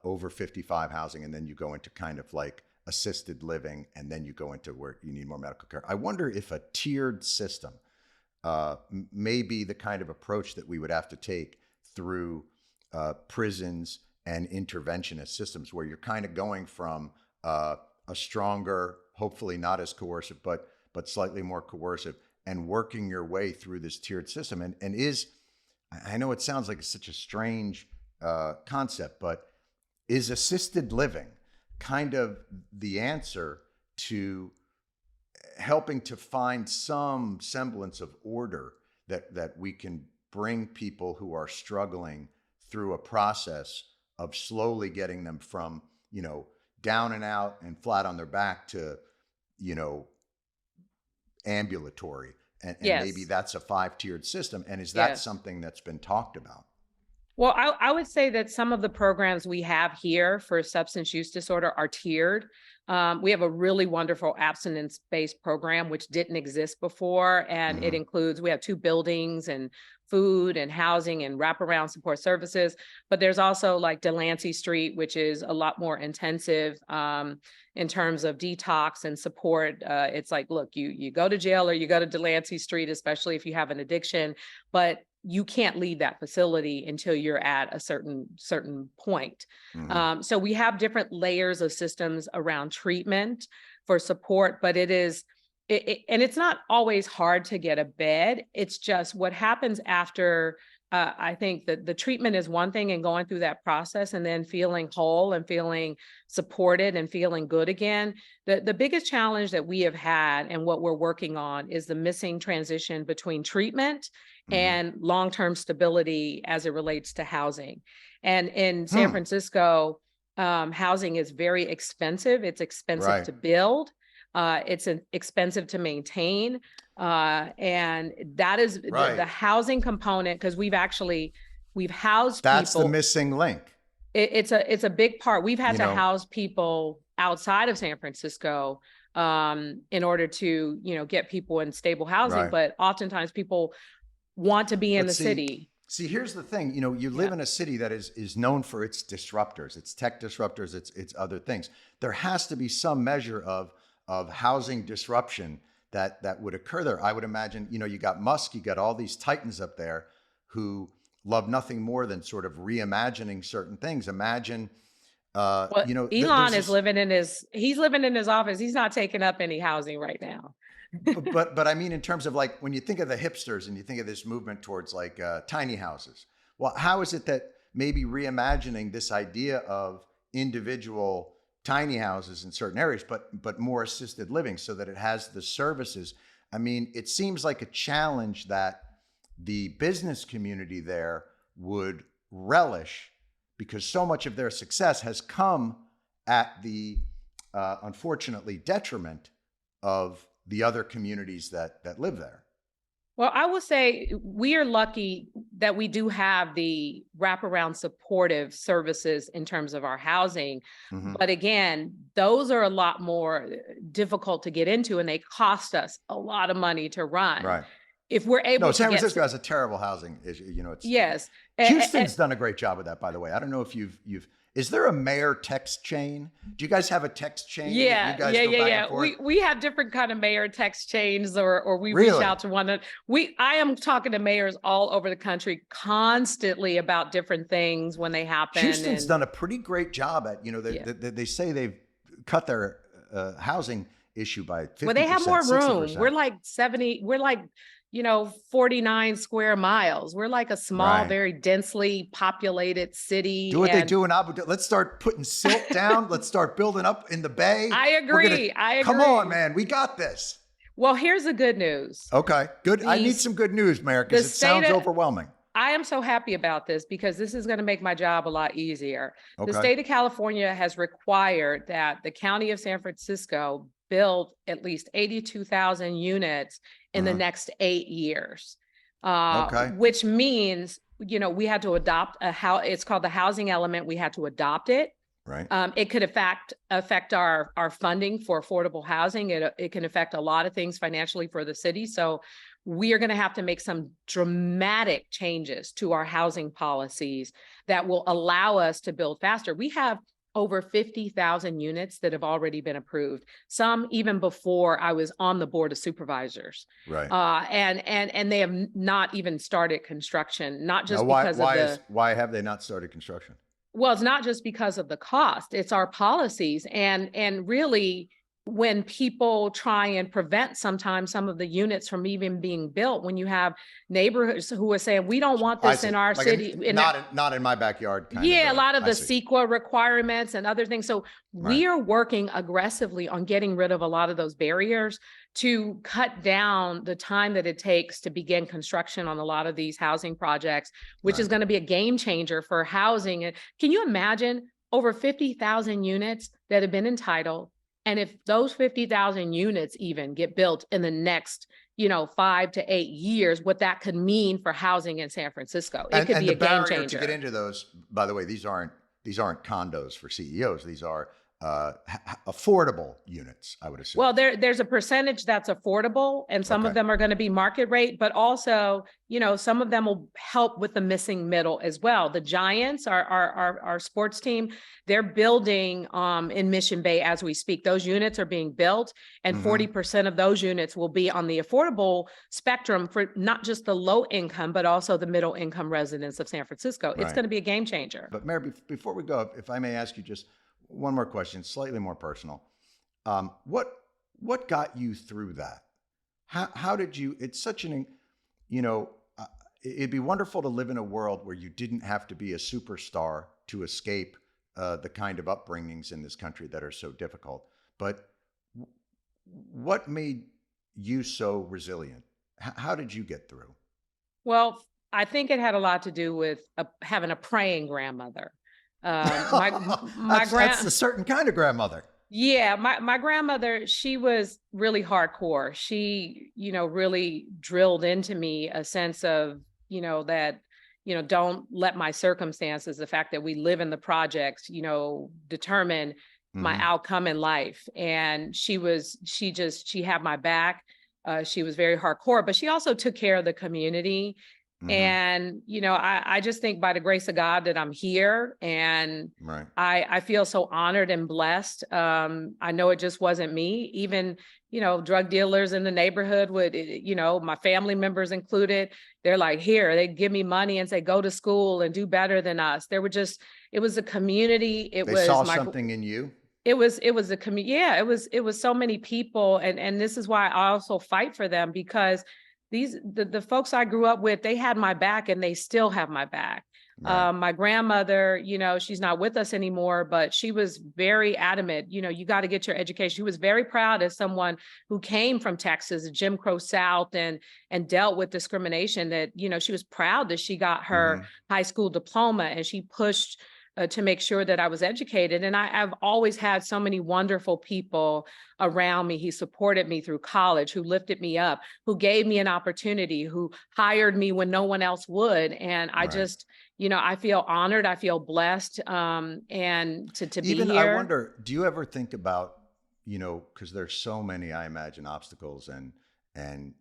A: over 55 housing, and then you go into kind of like assisted living, and then you go into where you need more medical care. I wonder if a tiered system may be the kind of approach that we would have to take through prisons and interventionist systems, where you're kind of going from a stronger, hopefully not as coercive, but slightly more coercive, and working your way through this tiered system. And I know it sounds like such a strange concept, but is assisted living kind of the answer to helping to find some semblance of order that we can bring people who are struggling through a process of slowly getting them from, down and out and flat on their back to, ambulatory. And maybe that's a 5-tiered system. And is that something that's been talked about?
B: Well, I would say that some of the programs we have here for substance use disorder are tiered. We have a really wonderful abstinence-based program, which didn't exist before. And it includes, we have 2 buildings and food and housing and wraparound support services. But there's also like Delancey Street, which is a lot more intensive in terms of detox and support. It's like, look, you go to jail or you go to Delancey Street, especially if you have an addiction, but you can't leave that facility until you're at a certain point. So we have different layers of systems around treatment for support, but and it's not always hard to get a bed. It's just what happens after. I think that the treatment is one thing, and going through that process and then feeling whole and feeling supported and feeling good again. The biggest challenge that we have had and what we're working on is the missing transition between treatment and long-term stability as it relates to housing. And in San Francisco, housing is very expensive. It's expensive to build. It's expensive to maintain. And that is the housing component, because we've housed people.
A: That's the missing link.
B: It's a big part. We've had to house people outside of San Francisco in order to, get people in stable housing. But oftentimes people want to be in the city.
A: See, here's the thing. You live in a city that is known for its disruptors, its tech disruptors, its other things. There has to be some measure of housing disruption that would occur there. I would imagine, you got Musk, you got all these titans up there who love nothing more than sort of reimagining certain things. Imagine,
B: Elon is living in his office. He's not taking up any housing right now.
A: but I mean, in terms of like, when you think of the hipsters and you think of this movement towards like tiny houses, well, how is it that maybe reimagining this idea of individual tiny houses in certain areas, but more assisted living so that it has the services? I mean, it seems like a challenge that the business community there would relish, because so much of their success has come at the, unfortunately, detriment of the other communities that live there.
B: Well, I will say we are lucky that we do have the wraparound supportive services in terms of our housing.
A: Hmm.
B: But again, those are a lot more difficult to get into and they cost us a lot of money to run.
A: Right.
B: If we're
A: No,
B: able to
A: San
B: get,
A: Francisco has a terrible housing issue. You know, it's
B: yes.
A: Houston's done a great job with that, by the way. I don't know if you've. Is there a mayor text chain? Do you guys have a text chain that you
B: Yeah,
A: guys
B: yeah,
A: go
B: yeah,
A: back and
B: yeah.
A: forth?
B: We have different kind of mayor text chains, or we reach
A: Really?
B: out to one. I am talking to mayors all over the country constantly about different things when they happen.
A: Houston's
B: And
A: done a pretty great job at,
B: yeah,
A: they say they've cut their housing issue by
B: well, they have
A: 50%,
B: more room.
A: 60%.
B: We're like 70. We're like 49 square miles. We're like a small,
A: Right.
B: very densely populated
A: Do
B: city.
A: what they
B: And
A: do in Abu Dhabi. Let's start putting silt down. Let's start building up in the bay.
B: I
A: We're gonna
B: agree. I
A: come on,
B: agree.
A: man. We got this.
B: Well, here's the good news.
A: Okay, good. I need some good news, Mayor,
B: The
A: because it
B: state
A: sounds
B: of,
A: overwhelming.
B: I am so happy about this because this is going to make my job a lot easier. The
A: Okay.
B: state of California has required that the county of San Francisco build at least 82,000 units in the next 8 years.
A: Okay.
B: Which means, we had to adopt it's called the housing element. We had to adopt it.
A: Right.
B: It could affect our funding for affordable housing. It can affect a lot of things financially for the city. So we are going to have to make some dramatic changes to our housing policies that will allow us to build faster. We have over 50,000 units that have already been approved, some even before I was on the board of supervisors.
A: Right.
B: And they have not even started construction, not just
A: Now,
B: because
A: why have they not started construction?
B: well, it's not just because of the cost, it's our policies. And really, when people try and prevent sometimes some of the units from even being built, when you have neighborhoods who are saying, we don't want this in our city.
A: Not in my backyard.
B: Yeah, a lot of the CEQA requirements and other things. So we are working aggressively on getting rid of a lot of those barriers to cut down the time that it takes to begin construction on a lot of these housing projects, which is going to be a game changer for housing. And can you imagine over 50,000 units that have been entitled? And if those 50,000 units even get built in the next, 5 to 8 years, what that could mean for housing in San Francisco, it could be a game changer.
A: To get into those, by the way, these aren't condos for CEOs. These are affordable units, I would assume.
B: Well, there's a percentage that's affordable, and some of them are going to be market rate, but also, some of them will help with the missing middle as well. The Giants, our sports team, they're building in Mission Bay as we speak. Those units are being built, and 40% of those units will be on the affordable spectrum for not just the low income, but also the middle income residents of San Francisco. It's going to be a game changer.
A: But Mayor, before we go, if I may ask you just one more question, slightly more personal. What got you through that? How did you? It's such an, it'd be wonderful to live in a world where you didn't have to be a superstar to escape the kind of upbringings in this country that are so difficult. But what made you so resilient? How did you get through?
B: Well, I think it had a lot to do with having a praying grandmother.
A: That's a certain kind of grandmother.
B: Yeah, my grandmother, she was really hardcore. She, really drilled into me a sense of, that, don't let my circumstances, the fact that we live in the projects, determine my outcome in life. And she had my back. She was very hardcore, but she also took care of the community. And, I just think by the grace of God that I'm here, and I feel so honored and blessed. I know it just wasn't me. Even, drug dealers in the neighborhood would, my family members included, they're like, here, they give me money and say, go to school and do better than us. It was a community.
A: They saw something in you.
B: It was a community. Yeah, it was so many people. And this is why I also fight for them, because the folks I grew up with, they had my back and they still have my back. My grandmother, she's not with us anymore, but she was very adamant, you got to get your education. She was very proud as someone who came from Texas, Jim Crow South, and dealt with discrimination, that, she was proud that she got her high school diploma, and she pushed to make sure that I was educated. And I've always had so many wonderful people around me who supported me through college, who lifted me up, who gave me an opportunity, who hired me when no one else would. And I
A: Right.
B: just, I feel honored, I feel blessed, and to be
A: Even I
B: here.
A: wonder, do you ever think about, because there's so many, I imagine, obstacles and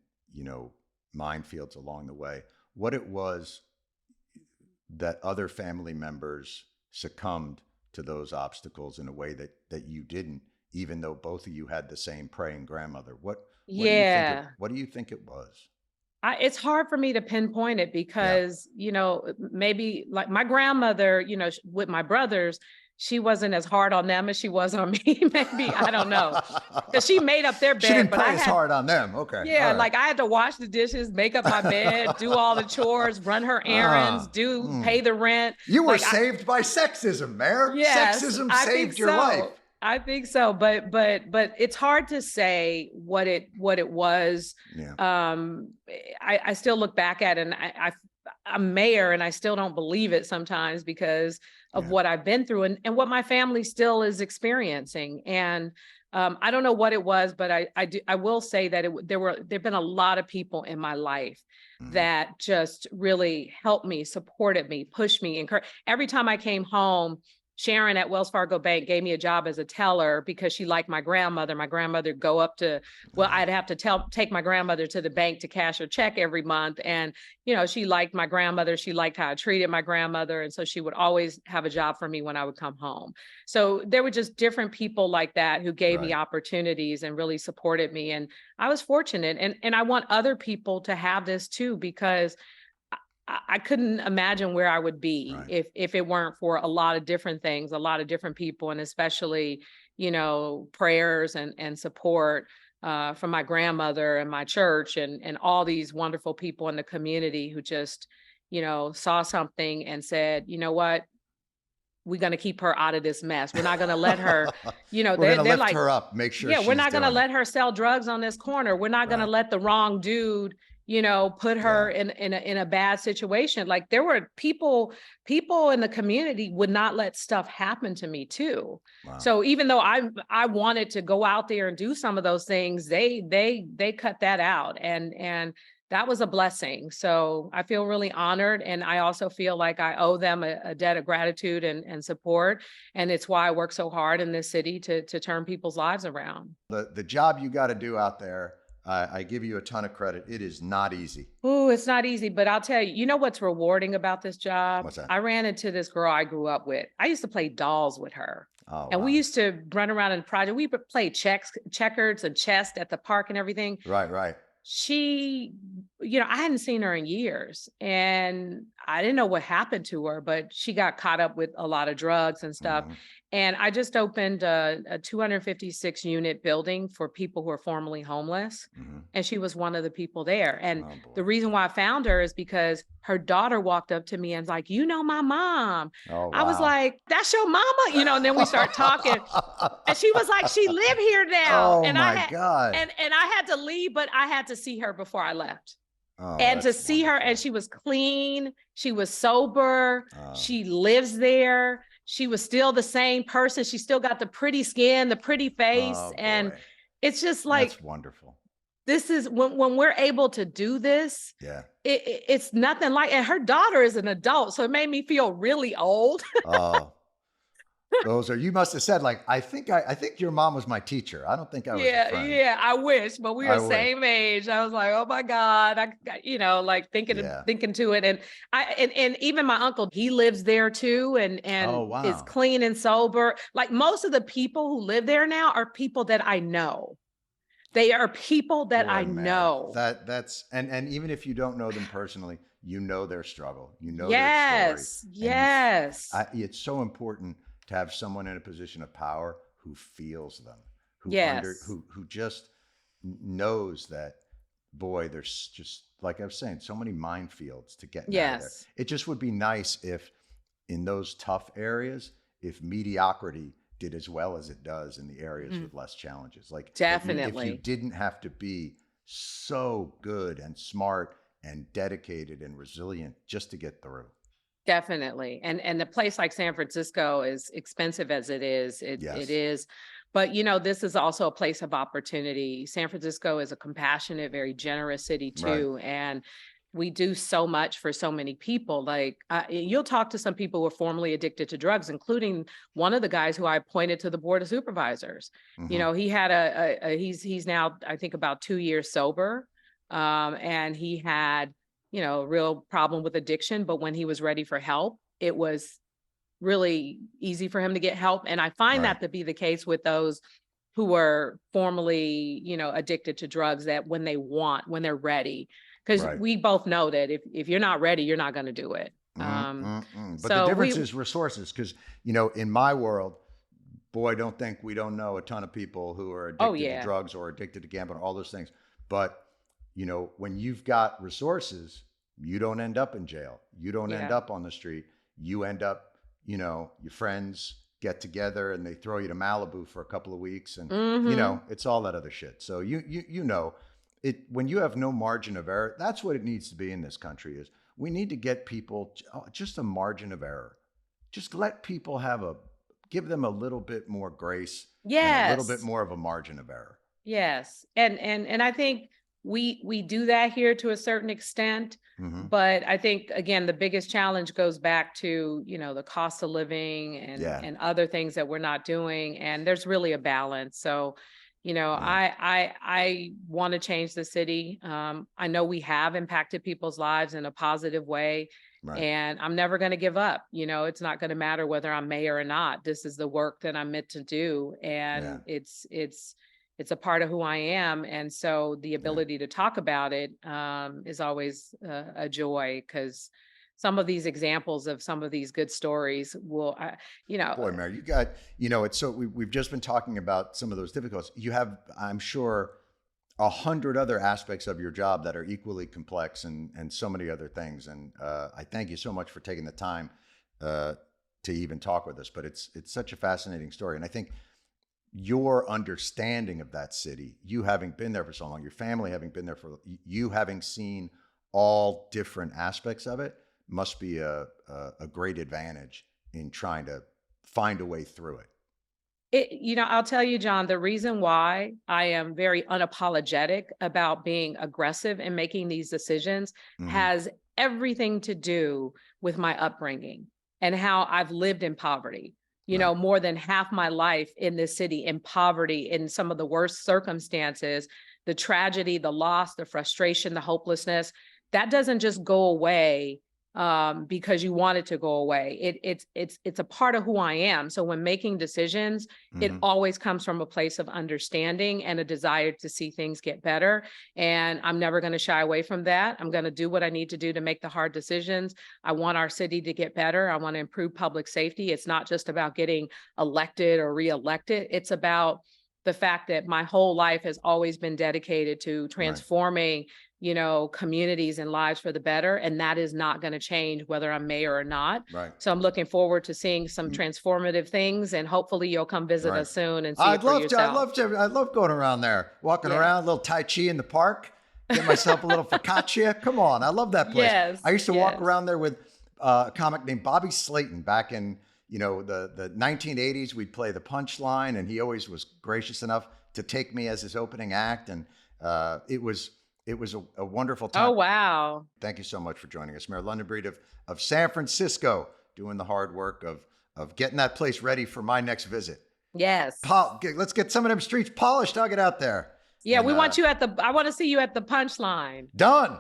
A: minefields along the way, what it was that other family members succumbed to those obstacles in a way that you didn't, even though both of you had the same praying grandmother? What do you think
B: Yeah.
A: what do you think it was?
B: It's hard for me to pinpoint it
A: Yeah.
B: because, maybe like my grandmother, with my brothers, she wasn't as hard on them as she was on me. Maybe, I don't know. Because she made up their
A: She
B: bed,
A: didn't
B: but
A: pray
B: I
A: as
B: had,
A: hard on them. Okay.
B: yeah,
A: All right.
B: like I had to wash the dishes, make up my bed, do all the chores, run her errands, pay the rent.
A: You were
B: Like
A: saved by sexism, Mayor.
B: yes,
A: Sexism
B: I think
A: saved your life.
B: so. I think so, but it's hard to say what it was.
A: Yeah.
B: I still look back at it and I'm mayor and I still don't believe it sometimes because of what I've been through and what my family still is experiencing. And I don't know what it was, but I will say that there've been a lot of people in my life that just really helped me, supported me, pushed me, encouraged. Every time I came home, Sharon at Wells Fargo Bank gave me a job as a teller because she liked my grandmother. My grandmother go up to, I'd have to take my grandmother to the bank to cash her check every month. And, she liked my grandmother. She liked how I treated my grandmother. And so she would always have a job for me when I would come home. So there were just different people like that who gave me opportunities and really supported me. And I was fortunate. And I want other people to have this too, because I couldn't imagine where I would be if it weren't for a lot of different things, a lot of different people, and especially, prayers and support from my grandmother and my church and all these wonderful people in the community who just, saw something and said, you know what, we're going to keep her out of this mess. We're not going to let her,
A: We're going to
B: they're
A: lift
B: like,
A: her up, make sure
B: we're not going to
A: doing
B: let her sell drugs on this corner. We're not going to let the wrong dude, put her in a bad situation. Like there were people in the community would not let stuff happen to me too.
A: Wow.
B: So even though I wanted to go out there and do some of those things, they cut that out. And that was a blessing. So I feel really honored. And I also feel like I owe them a debt of gratitude and support. And it's why I work so hard in this city to turn people's lives around.
A: The job you got to do out there, I give you a ton of credit. It is not easy.
B: Oh, it's not easy, but I'll tell you, what's rewarding about this job?
A: What's that?
B: I ran into this girl I grew up with. I used to play dolls with her.
A: Oh,
B: and
A: wow.
B: we used to run around in the project. We would play checkers and chess at the park and everything.
A: Right.
B: She, I hadn't seen her in years and I didn't know what happened to her, but she got caught up with a lot of drugs and stuff. And I just opened a 256 unit building for people who are formerly homeless. And she was one of the people there. And the reason why I found her is because her daughter walked up to me and was like, my mom.
A: Oh, wow.
B: I was like, that's your mama, and then we start talking. And she was like, she live here now.
A: Oh,
B: and
A: my God.
B: And I had to leave, but I had to see her before I left.
A: Oh,
B: and to see her, and she was clean, she was sober, she lives there, she was still the same person, she still got the pretty skin, the pretty face, and it's just like,
A: that's wonderful.
B: This is when we're able to do this, it's nothing like, and her daughter is an adult, so it made me feel really old.
A: You must have said, like, I think your mom was my teacher. I don't think I was your friend.
B: Yeah, I wish, but we were the same age. I was like, oh my God, like thinking to it. And even my uncle, he lives there too, and is clean and sober. Like most of the people who live there now are people that I know. They are people that I know.
A: That's and even if you don't know them personally, you know their struggle. You know their story.
B: Yes.
A: It's so important to have someone in a position of power who feels them, who just knows that, boy, there's just, like I was saying, so many minefields to get out of there. It just would be nice if in those tough areas, if mediocrity did as well as it does in the areas with less challenges. Like
B: definitely,
A: if you didn't have to be so good and smart and dedicated and resilient just to get through.
B: Definitely. And a place like San Francisco, is expensive as it is, it
A: Yes.
B: is. But you know, this is also a place of opportunity. San Francisco is a compassionate, very generous city
A: Right.
B: too. And we do so much for so many people. Like you'll talk to some people who are formerly addicted to drugs, including one of the guys who I appointed to the board of supervisors. You
A: Hmm.
B: know, he had he's now, I think, about 2 years sober. And he had, you know, a real problem with addiction. But when he was ready for help, it was really easy for him to get help. And I find
A: Right.
B: that to be the case with those who were formerly, you know, addicted to drugs, that when they're ready, because
A: Right.
B: we both know that if you're not ready, you're not going to do it.
A: But the
B: So
A: difference
B: we,
A: is resources, because, you know, in my world, boy, don't think we don't know a ton of people who are
B: oh
A: addicted to
B: yeah,
A: drugs or addicted to gambling, all those things. But, you know, when you've got resources, you don't end up in jail. You don't end
B: yeah,
A: up on the street. You end up, you know, your friends get together and they throw you to Malibu for a couple of weeks, and you
B: mm-hmm,
A: know, it's all that other shit. So you know, it when you have no margin of error, that's what it needs to be in this country. Is we need to get people just a margin of error. Just let people give them a little bit more grace and a little bit
B: yes.
A: more of a margin of error.
B: Yes. And I think we do that here to a certain extent,
A: Hmm.
B: but I think again the biggest challenge goes back to, you know, the cost of living
A: Yeah,
B: and other things that we're not doing, and there's really a balance. So, you know,
A: yeah,
B: I want to change the city. I know we have impacted people's lives in a positive way,
A: right,
B: and I'm never going to give up. You know, it's not going to matter whether I'm mayor or not. This is the work that I'm meant to do,
A: yeah,
B: and it's a part of who I am. And so the
A: yeah.
B: ability to talk about it is always a joy, because some of these examples of some of these good stories will, you know,
A: Boy, Mary, you got, you know, it's so we've just been talking about some of those difficulties. You have, I'm sure, 100 other aspects of your job that are equally complex, and so many other things. And I thank you so much for taking the time to even talk with us. But it's such a fascinating story, and I think your understanding of that city, you having been there for so long, your family having been there for, you having seen all different aspects of it, must be a great advantage in trying to find a way through it.
B: You know, I'll tell you, John, the reason why I am very unapologetic about being aggressive and making these decisions
A: Hmm.
B: has everything to do with my upbringing and how I've lived in poverty. You
A: Right,
B: know, more than half my life in this city in poverty, in some of the worst circumstances, the tragedy, the loss, the frustration, the hopelessness, that doesn't just go away because you want it to go away. It's a part of who I am. So when making decisions, it
A: hmm,
B: always comes from a place of understanding and a desire to see things get better. And I'm never going to shy away from that. I'm going to do what I need to do to make the hard decisions. I want our city to get better. I want to improve public safety. It's not just about getting elected or reelected. It's about the fact that my whole life has always been dedicated to
A: right,
B: transforming, you know, communities and lives for the better. And that is not going to change whether I'm mayor or not.
A: right.
B: So I'm looking forward to seeing some
A: Mm,
B: transformative things, and hopefully you'll come visit
A: right.
B: us soon and see it
A: I'd
B: for
A: love to.
B: yourself.
A: I love going around there, walking
B: Yeah.
A: around, a little Tai Chi in the park, get myself a little focaccia. Come on. I love that place.
B: Yes.
A: I used to walk
B: Yes.
A: around there with a comic named Bobby Slayton back in, you know, the 1980s. We'd play the Punchline, and he always was gracious enough to take me as his opening act. And it was a wonderful
B: Oh,
A: time.
B: wow.
A: Thank you so much for joining us, Mayor LondonBreed of San Francisco, doing the hard work of getting that place ready for my next visit.
B: Yes.
A: Let's get some of them streets polished. I'll get out there.
B: Yeah.
A: And
B: We want you I want to see you at the Punchline.
A: done.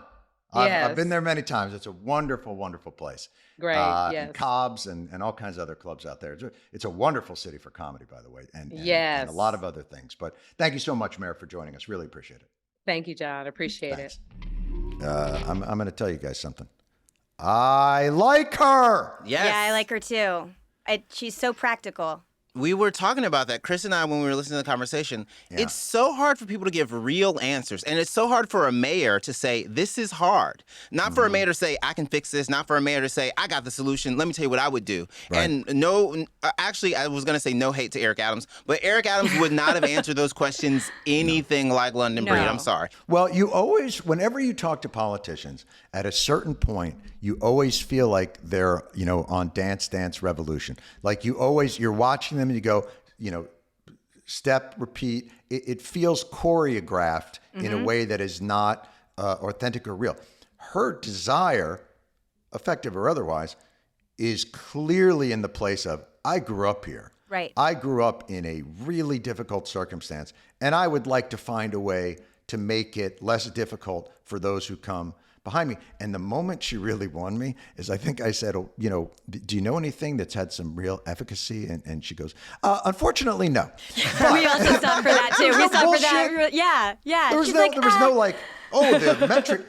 A: I've been
B: Yes.
A: there many times. It's a wonderful, wonderful place.
B: Great.
A: And
B: Yes.
A: Cobb's and all kinds of other clubs out there. It's a wonderful city for comedy, by the way, and a lot
B: Yes.
A: of other things. But thank you so much, Mayor, for joining us. Really appreciate it.
B: Thank you, John. Appreciate it.
A: Thanks. I'm going to tell you guys something. I like her.
C: Yes.
D: Yeah, I like her too. She's so practical.
C: We were talking about that, Kris and I, when we were listening to the conversation.
A: Yeah.
C: It's so hard for people to give real answers. And it's so hard for a mayor to say, this is hard. Not for a mayor to say, I can fix this. Not for a mayor to say, I got the solution. Let me tell you what I would do.
A: Right.
C: And actually, I was going to say no hate to Eric Adams, but Eric Adams would not have answered those questions anything like London Breed. I'm sorry.
A: Well, you always, whenever you talk to politicians, at a certain point, you always feel like they're, on Dance Dance Revolution. Like you're watching them and you go, step, repeat. It feels choreographed in a way that is not authentic or real. Her desire, effective or otherwise, is clearly in the place of, I grew up here.
D: Right.
A: I grew up in a really difficult circumstance, and I would like to find a way to make it less difficult for those who come behind me. And the moment she really won me is, I think I said, do you know anything that's had some real efficacy? And she goes, unfortunately, no.
D: We also stopped for that too. We stopped for that. Yeah.
A: There was the metric.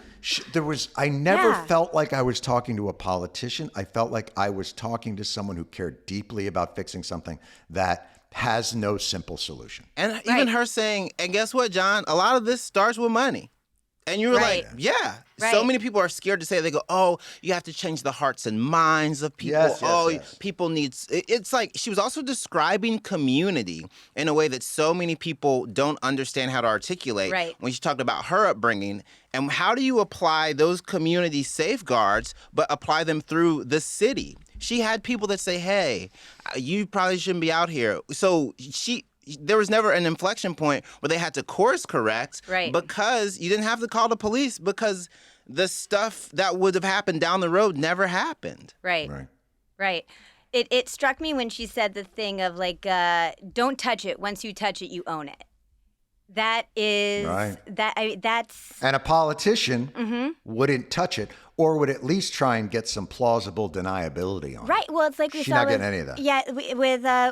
A: I never felt like I was talking to a politician. I felt like I was talking to someone who cared deeply about fixing something that has no simple solution.
C: And even her saying, and guess what, Jon? A lot of this starts with money. And you were like, yeah.
D: Right.
C: So many people are scared to say, they go, oh, you have to change the hearts and minds of people.
A: Yes.
C: People need, it's like, she was also describing community in a way that so many people don't understand how to articulate.
D: Right.
C: When she talked about her upbringing. And how do you apply those community safeguards, but apply them through the city? She had people that say, hey, you probably shouldn't be out here. So there was never an inflection point where they had to course correct, because you didn't have to call the police, because the stuff that would have happened down the road never happened.
D: Right. It struck me when she said the thing of like, don't touch it. Once you touch it, you own it. That is that's.
A: And a politician wouldn't touch it, or would at least try and get some plausible deniability on it.
D: Right. Well, it's like
A: She's not getting any of that.
D: Yeah.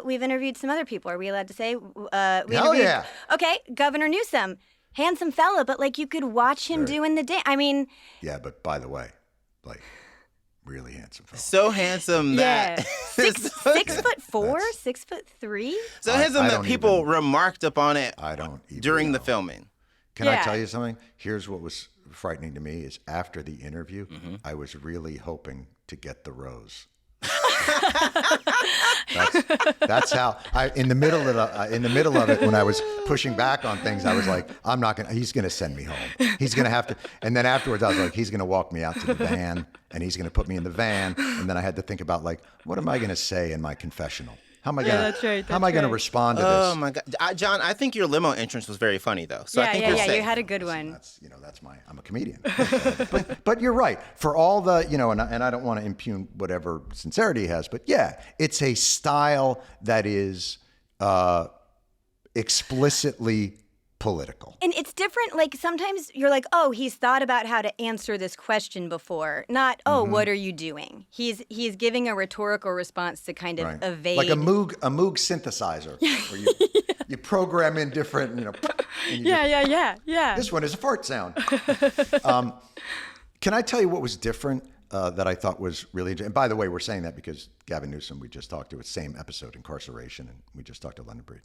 D: We've interviewed some other people. Are we allowed to say?
A: Hell yeah.
D: Okay, Governor Newsom, handsome fella, but like you could watch him doing the day. I mean.
A: Yeah, but by the way, like. Really handsome fella.
C: So handsome that
D: 6'4", 6'3".
C: So handsome that people remarked upon it.
A: I don't even
C: during
A: know.
C: the filming.
A: Can I tell you something? Here's what was frightening to me is after the interview, I was really hoping to get the rose. That's how in the middle of it when I was pushing back on things, I was like, he's gonna send me home. He's gonna have to, and then afterwards I was like, he's gonna walk me out to the van and he's gonna put me in the van, and then I had to think about like, what am I gonna say in my confessional? How am I gonna respond to this?
C: Oh my God, Jon, I think your limo entrance was very funny though. So I think you're safe.
D: You had a good one.
A: I'm a comedian. but you're right. For all the, and I don't want to impugn whatever sincerity he has, but yeah, it's a style that is explicitly political.
D: And it's different. Like sometimes you're like, oh, he's thought about how to answer this question before. Not, oh, what are you doing? He's giving a rhetorical response to kind of evade.
A: Like a Moog synthesizer, where you program in different,
D: Yeah.
A: This one is a fart sound. Can I tell you what was different that I thought was really interesting? And by the way, we're saying that because Gavin Newsom, we just talked to, it's same episode, incarceration, and we just talked to LondonBreed.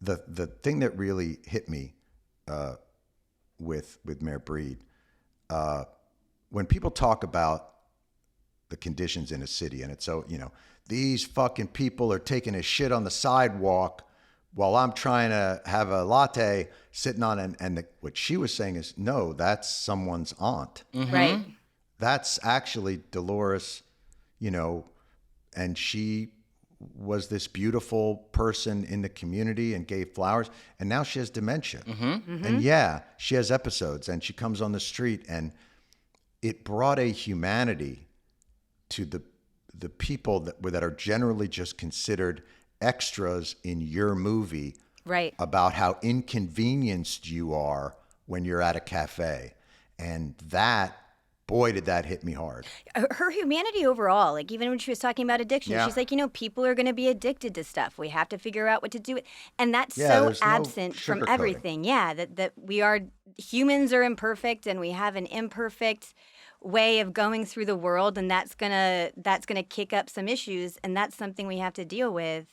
A: The thing that really hit me with Mayor Breed, when people talk about the conditions in a city, and it's so, these fucking people are taking a shit on the sidewalk while I'm trying to have a latte sitting on, what she was saying is, no, that's someone's aunt.
D: Right.
A: That's actually Dolores, and she was this beautiful person in the community and gave flowers, and now she has dementia. And she has episodes, and she comes on the street, and it brought a humanity to the people that are generally just considered extras in your movie,
D: right? About
A: how inconvenienced you are when you're at a cafe, and that. Boy, did that hit me hard.
D: Her humanity overall, like even when she was talking about addiction, she's like, people are going to be addicted to stuff. We have to figure out what to do. And that's so absent from everything. Yeah, that humans are imperfect and we have an imperfect way of going through the world, and that's gonna kick up some issues, and that's something we have to deal with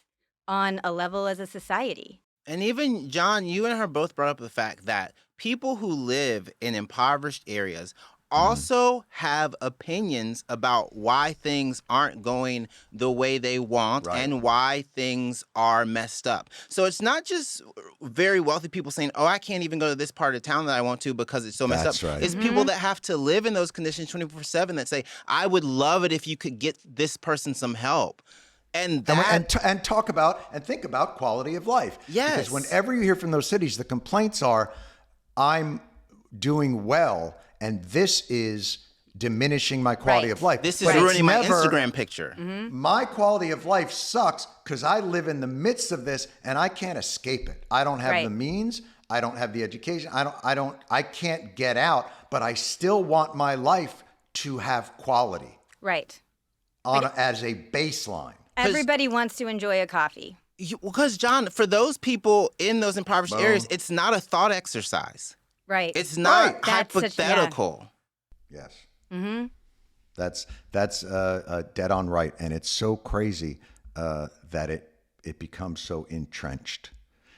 D: on a level as a society.
C: And even, Jon, you and her both brought up the fact that people who live in impoverished areas also have opinions about why things aren't going the way they want and why things are messed up. So it's not just very wealthy people saying, oh, I can't even go to this part of town that I want to because it's so messed up.
A: Right.
C: It's people that have to live in those conditions 24/7 that say, I would love it if you could get this person some help. And
A: talk about and think about quality of life.
C: Yes.
A: Because whenever you hear from those cities, the complaints are, I'm doing well, and this is diminishing my quality of life.
C: This is ruining my Instagram picture.
A: My quality of life sucks because I live in the midst of this and I can't escape it. I don't have the means. I don't have the education. I can't get out, but I still want my life to have quality.
D: Right.
A: As a baseline.
D: Everybody wants to enjoy a coffee.
C: Because, Jon, for those people in those impoverished areas, it's not a thought exercise.
D: Right.
C: It's not hypothetical.
A: Yes. Mm-hmm. That's dead on right. And it's so crazy that it becomes so entrenched.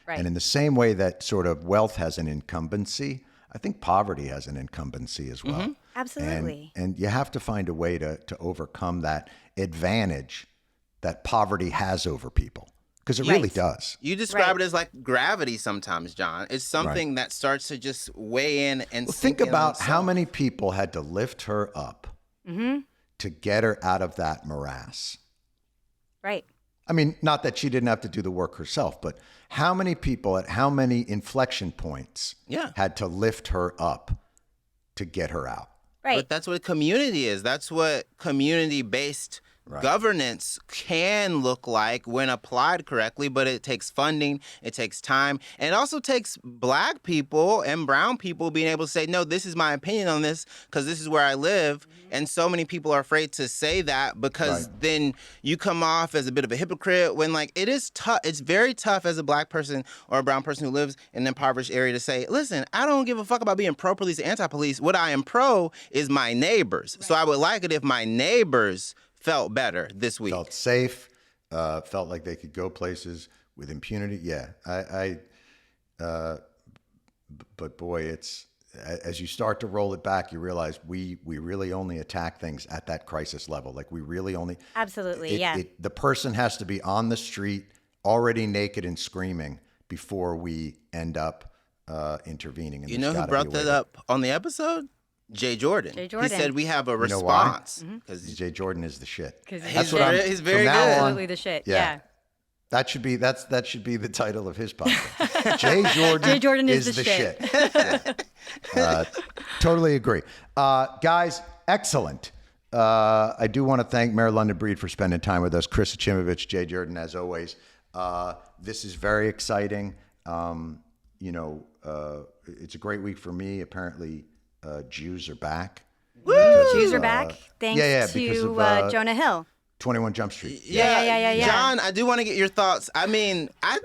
A: Right. And in the same way that sort of wealth has an incumbency, I think poverty has an incumbency as well.
D: Absolutely.
A: And you have to find a way to overcome that advantage that poverty has over people. Because it really does.
C: You describe it as like gravity sometimes, Jon. It's something that starts to just weigh in and
A: think about how many people had to lift her up to get her out of that morass.
D: Right.
A: I mean, not that she didn't have to do the work herself, but how many people at how many inflection points had to lift her up to get her out?
D: Right.
C: But that's what community is. That's what community-based governance can look like when applied correctly, but it takes funding, it takes time, and it also takes Black people and brown people being able to say, no, this is my opinion on this because this is where I live. And so many people are afraid to say that because then you come off as a bit of a hypocrite when, like, it is tough. It's very tough as a Black person or a brown person who lives in an impoverished area to say, listen, I don't give a fuck about being pro-police or anti-police. What I am pro is my neighbors. So I would like it if my neighbors felt better this week.
A: Felt safe, felt like they could go places with impunity. Yeah, but boy, it's, as you start to roll it back, you realize we really only attack things at that crisis level. Like we really only...
D: Absolutely,
A: the person has to be on the street, already naked and screaming before we end up intervening. And
C: you know who brought that up on the episode? Jurden. He said we have a response.
A: Because Jurden is the shit.
C: He's very good.
D: Absolutely the shit. Yeah.
A: That should be the title of his podcast. Jurden is the shit. Totally agree. Guys, excellent. I do want to thank Mayor LondonBreed for spending time with us. Kris Acimovic, Jurden, as always. This is very exciting. It's a great week for me. Apparently, Jews are back.
D: Jews are back. Thanks to Jonah Hill.
A: 21 Jump Street.
D: Yeah.
C: Jon, I do want to get your thoughts. I mean, I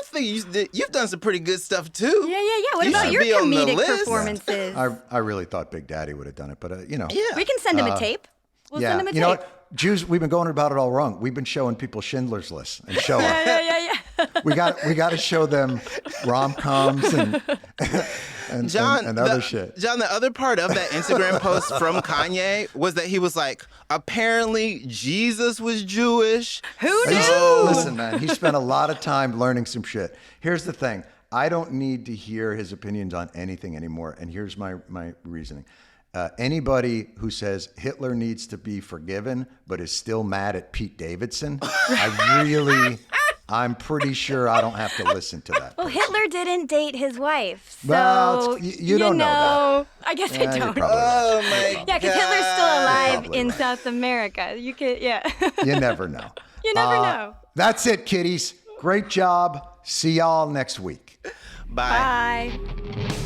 C: think you've done some pretty good stuff too.
D: Yeah. What about your comedic performances?
A: I really thought Big Daddy would have done it, but we
D: can send him a tape. We'll send him a tape.
A: You know what? Jews, we've been going about it all wrong. We've been showing people Schindler's List and show up.
D: Yeah.
A: We got to show them rom-coms and other shit.
C: Jon, the other part of that Instagram post from Kanye was that he was like, apparently Jesus was Jewish.
D: Who knew?
A: Listen, man, he spent a lot of time learning some shit. Here's the thing. I don't need to hear his opinions on anything anymore. And here's my reasoning. Anybody who says Hitler needs to be forgiven but is still mad at Pete Davidson, I'm pretty sure I don't have to listen to that.
D: Well, Hitler didn't date his wife, so
A: well, you don't know that.
D: I guess I don't.
C: Oh my God.
D: Yeah, because Hitler's still alive in South America. You could,
A: You never know.
D: You never know.
A: That's it, kiddies. Great job. See y'all next week.
C: Bye.
D: Bye.